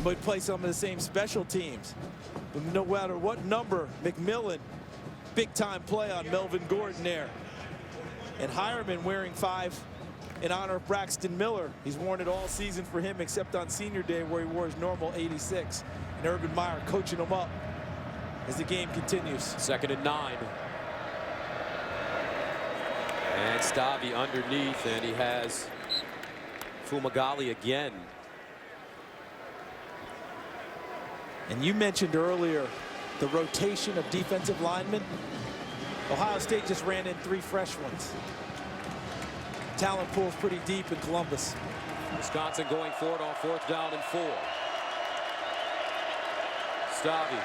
would play some of the same special teams. But no matter what number, McMillan, big time play on Melvin Gordon there. And Hireman wearing 5 in honor of Braxton Miller. He's worn it all season for him except on senior day where he wore his normal 86. And Urban Meyer coaching him up as the game continues. 2nd and 9. And Stavi underneath, and he has Fumagalli again. And you mentioned earlier the rotation of defensive linemen. Ohio State just ran in 3 fresh ones. Talent pool's pretty deep in Columbus. Wisconsin going for it on 4th down and 4. Stavi.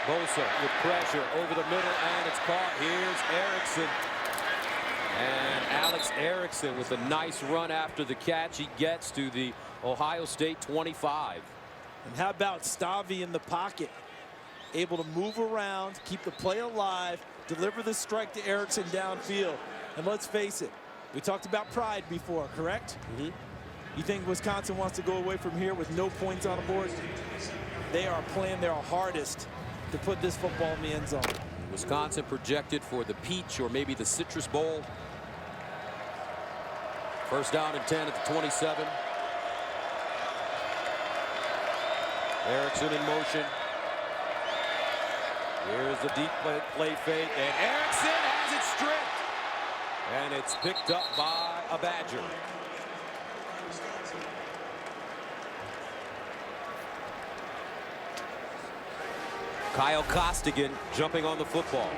Bosa with pressure over the middle, and it's caught. Here's Erickson. And Alex Erickson with a nice run after the catch. He gets to the Ohio State 25. And how about Stavi in the pocket? Able to move around, keep the play alive, deliver the strike to Erickson downfield. And let's face it, we talked about pride before, correct? Mm-hmm. You think Wisconsin wants to go away from here with no points on the board? They are playing their hardest to put this football in the end zone. Wisconsin projected for the Peach or maybe the Citrus Bowl. 1st down and 10 at the 27. Erickson in motion. Here's the deep play fake, and Erickson has it stripped. And it's picked up by a Badger. Kyle Costigan jumping on the football.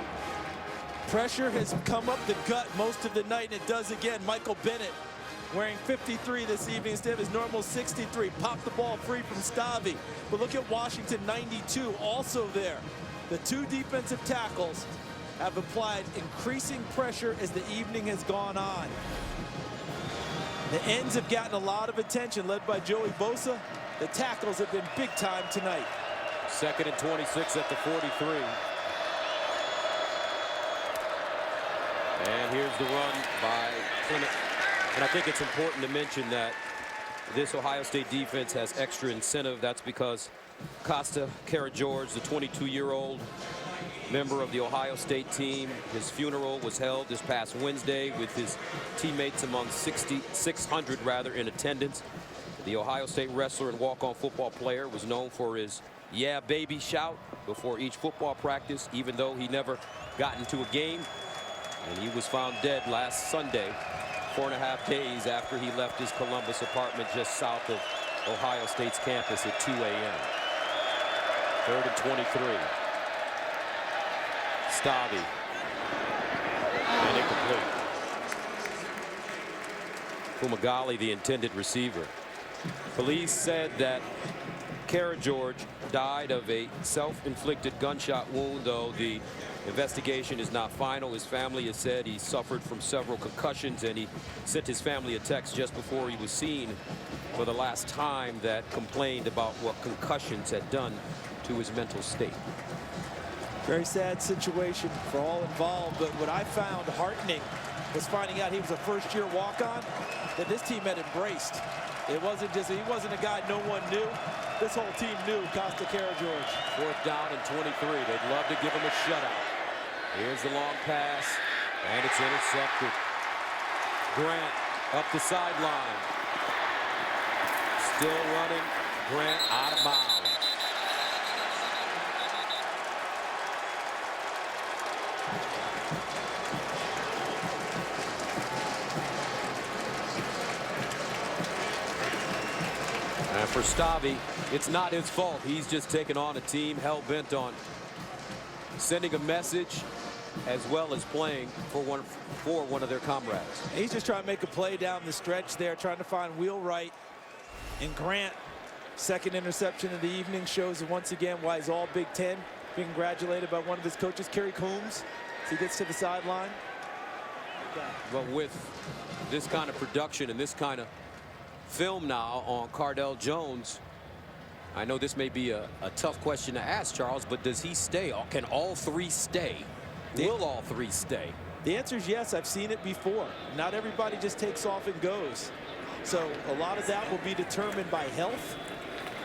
Pressure has come up the gut most of the night, and it does again. Michael Bennett wearing 53 this evening instead of his normal 63. Popped the ball free from Stavi. But look at Washington, 92, also there. The 2 defensive tackles have applied increasing pressure as the evening has gone on. The ends have gotten a lot of attention, led by Joey Bosa. The tackles have been big time tonight. 2nd and 26 at the 43. And here's the run by Clement. And I think it's important to mention that this Ohio State defense has extra incentive. That's because Costa George, the 22-year-old member of the Ohio State team, his funeral was held this past Wednesday with his teammates among 600 in attendance. The Ohio State wrestler and walk-on football player was known for his "yeah baby" shout before each football practice, even though he never got into a game. And he was found dead last Sunday, 4.5 days after he left his Columbus apartment just south of Ohio State's campus at 2 a.m. 3rd and 23. Stavi. And incomplete. Fumagalli, the intended receiver. Police said that George died of a self-inflicted gunshot wound, though the investigation is not final. His family has said he suffered from several concussions, and he sent his family a text just before he was seen for the last time that complained about what concussions had done to his mental state. Very sad situation for all involved, but what I found heartening was finding out he was a first-year walk-on that this team had embraced. It wasn't just, he wasn't a guy no one knew. This whole team knew Costa George. 4th down and 23. They'd love to give him a shutout. Here's the long pass, and it's intercepted. Grant up the sideline. Still running. Grant out of bounds. And for Stavi, it's not his fault. He's just taken on a team hell-bent on sending a message as well as playing for one of their comrades. He's just trying to make a play down the stretch there, trying to find Wheelwright. And Grant, 2nd interception of the evening, shows once again why he's all Big Ten. Being congratulated by one of his coaches, Kerry Coombs, as he gets to the sideline. But with this kind of production and this kind of film now on Cardale Jones, I know this may be a tough question to ask, Charles, but does he stay? Can all 3 stay? Will all 3 stay? The answer is yes. I've seen it before. Not everybody just takes off and goes. So a lot of that will be determined by health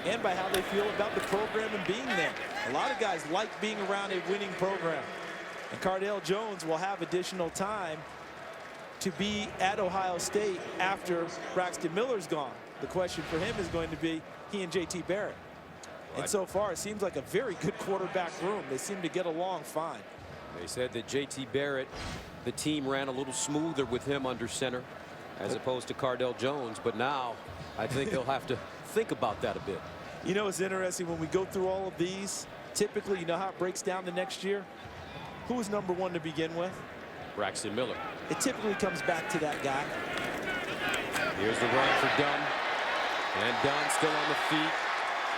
and by how they feel about the program and being there. A lot of guys like being around a winning program. And Cardale Jones will have additional time to be at Ohio State after Braxton Miller's gone. The question for him is going to be he and JT Barrett. Right. And so far, it seems like a very good quarterback room. They seem to get along fine. They said that JT Barrett, the team ran a little smoother with him under center as opposed to Cardale Jones. But now I think they'll have to think about that a bit. You know, it's interesting when we go through all of these, typically, you know how it breaks down the next year? Who was number 1 to begin with? Braxton Miller. It typically comes back to that guy. Here's the run for Dunn. And Dunn still on the feet.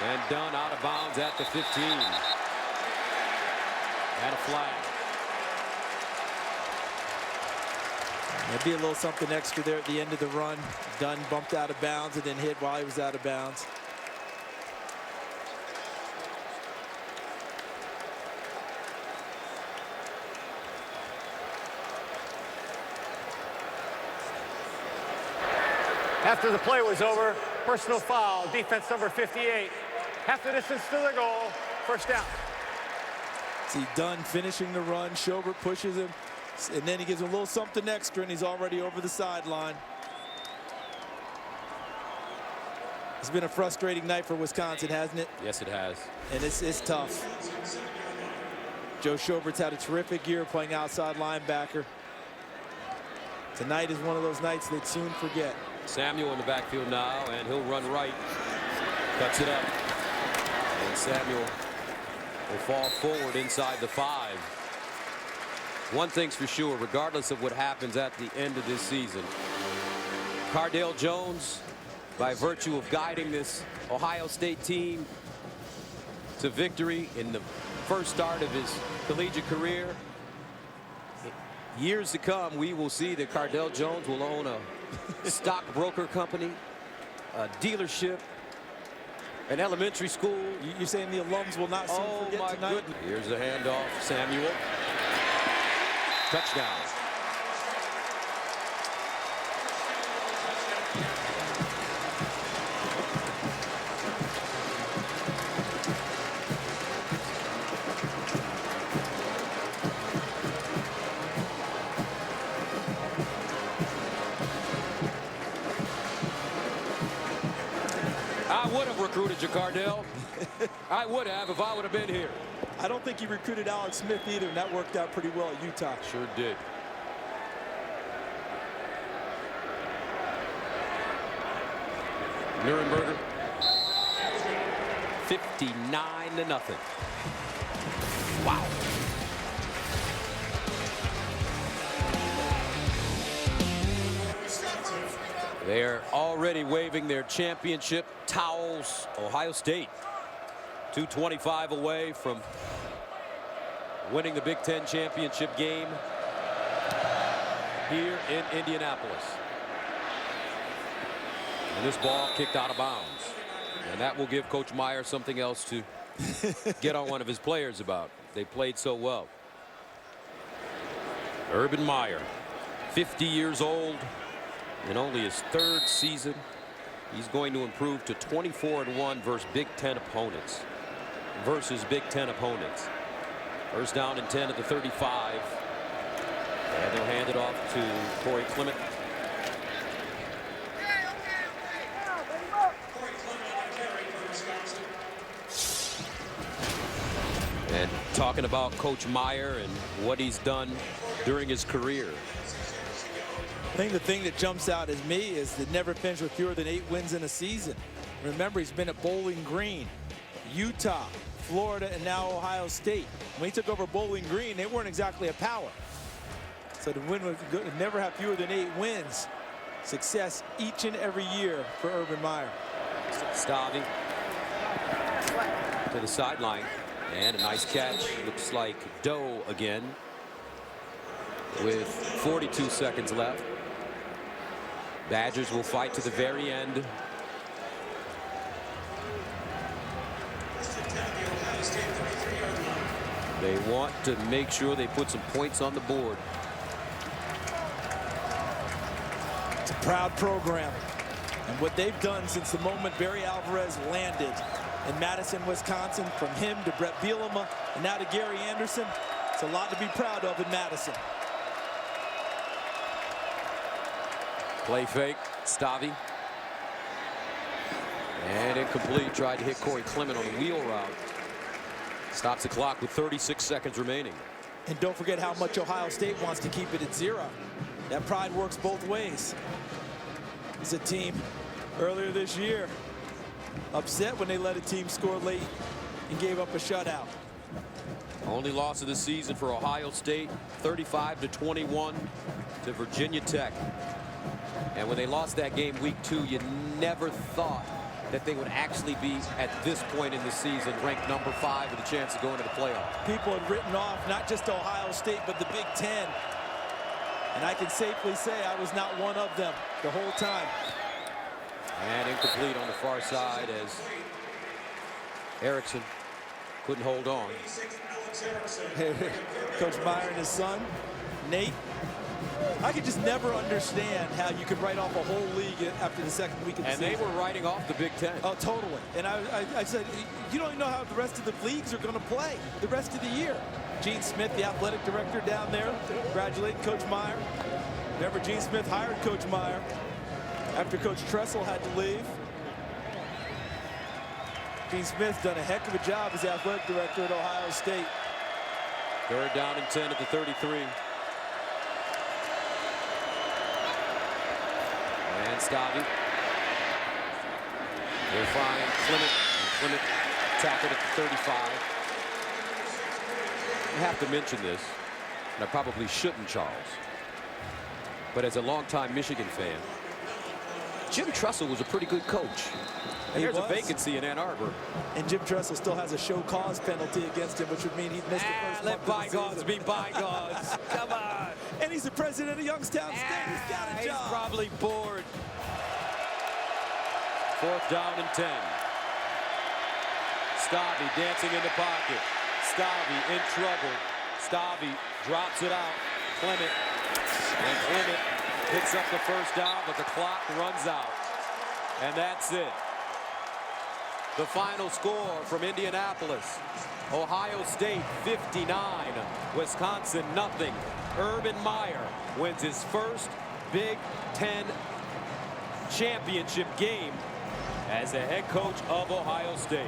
And Dunn out of bounds at the 15. And a flag. There'd be a little something extra there at the end of the run. Dunn bumped out of bounds and then hit while he was out of bounds. After the play was over, personal foul, defense number 58. Half the distance to the goal, first down. See Dunn finishing the run. Schobert pushes him, and then he gives him a little something extra, and he's already over the sideline. It's been a frustrating night for Wisconsin, hasn't it? Yes, it has. And it's tough. Joe Schobert's had a terrific year playing outside linebacker. Tonight is one of those nights they'd soon forget. Samuel in the backfield now, and he'll run right. Cuts it up. And Samuel will fall forward inside the 5. One thing's for sure, regardless of what happens at the end of this season, Cardale Jones, by virtue of guiding this Ohio State team to victory in the first start of his collegiate career, years to come, we will see that Cardale Jones will own a stockbroker company, a dealership, an elementary school. You're saying the alums will not soon forget tonight? Goodness. Here's the handoff, Samuel. Touchdown. I would have recruited you, Cardale. I would have if I would have been here. I don't think he recruited Alex Smith either, and that worked out pretty well at Utah. Sure did. Nuremberger. 59-0. Wow. They're already waving their championship towels. Ohio State 2:25 away from winning the Big Ten championship game here in Indianapolis. And this ball kicked out of bounds. And that will give Coach Meyer something else to get on one of his players about. They played so well. Urban Meyer, 50 years old. In only his 3rd season, he's going to improve to 24-1 versus Big Ten opponents. First down and 10 at the 35. And they'll hand it off to Corey Clement. And talking about Coach Meyer and what he's done during his career. I think the thing that jumps out at me is that never finished with fewer than 8 wins in a season. Remember, he's been at Bowling Green, Utah, Florida, and now Ohio State. When he took over Bowling Green, they weren't exactly a power. So to win with good, never have fewer than 8 wins. Success each and every year for Urban Meyer. Stavi to the sideline, and a nice catch. Looks like Doe again with 42 seconds left. Badgers will fight to the very end. They want to make sure they put some points on the board. It's a proud program. And what they've done since the moment Barry Alvarez landed in Madison, Wisconsin, from him to Brett Bielema and now to Gary Anderson, it's a lot to be proud of in Madison. Play fake, Stavi. And incomplete, tried to hit Corey Clement on the wheel route. Stops the clock with 36 seconds remaining. And don't forget how much Ohio State wants to keep it at 0. That pride works both ways. It's a team earlier this year upset when they let a team score late and gave up a shutout. Only loss of the season for Ohio State, 35-21 to Virginia Tech. And when they lost that game week 2, you never thought that they would actually be, at this point in the season, ranked number 5 with a chance to go into the playoff. People had written off not just Ohio State, but the Big Ten. And I can safely say I was not one of them the whole time. And incomplete on the far side as Erickson couldn't hold on. Coach Meyer and his son, Nate. I could just never understand how you could write off a whole league after the second week of the season. And they were writing off the Big Ten. Oh, totally. And I said, you don't even know how the rest of the leagues are going to play the rest of the year. Gene Smith, the athletic director down there, congratulating Coach Meyer. Remember, Gene Smith hired Coach Meyer after Coach Tressel had to leave. Gene Smith's done a heck of a job as the athletic director at Ohio State. 3rd down and 10 at the 33. And Stabby. They'll find Clement. Clement tackled at the 35. I have to mention this, and I probably shouldn't, Charles. But as a longtime Michigan fan, Jim Tressel was a pretty good coach. And there's a vacancy in Ann Arbor. And Jim Tressel still has a show cause penalty against him, which would mean he'd missed the first let month of the bygones season. be bygones. Come on. And he's the president of Youngstown State. He's got a job. He's probably bored. 4th down and 10. Stabby dancing in the pocket. Stabby in trouble. Stabby drops it out. Clement. And Clement picks up the first down, but the clock runs out. And that's it. The final score from Indianapolis. Ohio State 59, Wisconsin nothing. Urban Meyer wins his first Big Ten championship game as the head coach of Ohio State.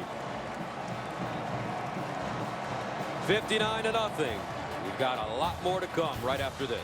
59-0. We've got a lot more to come right after this.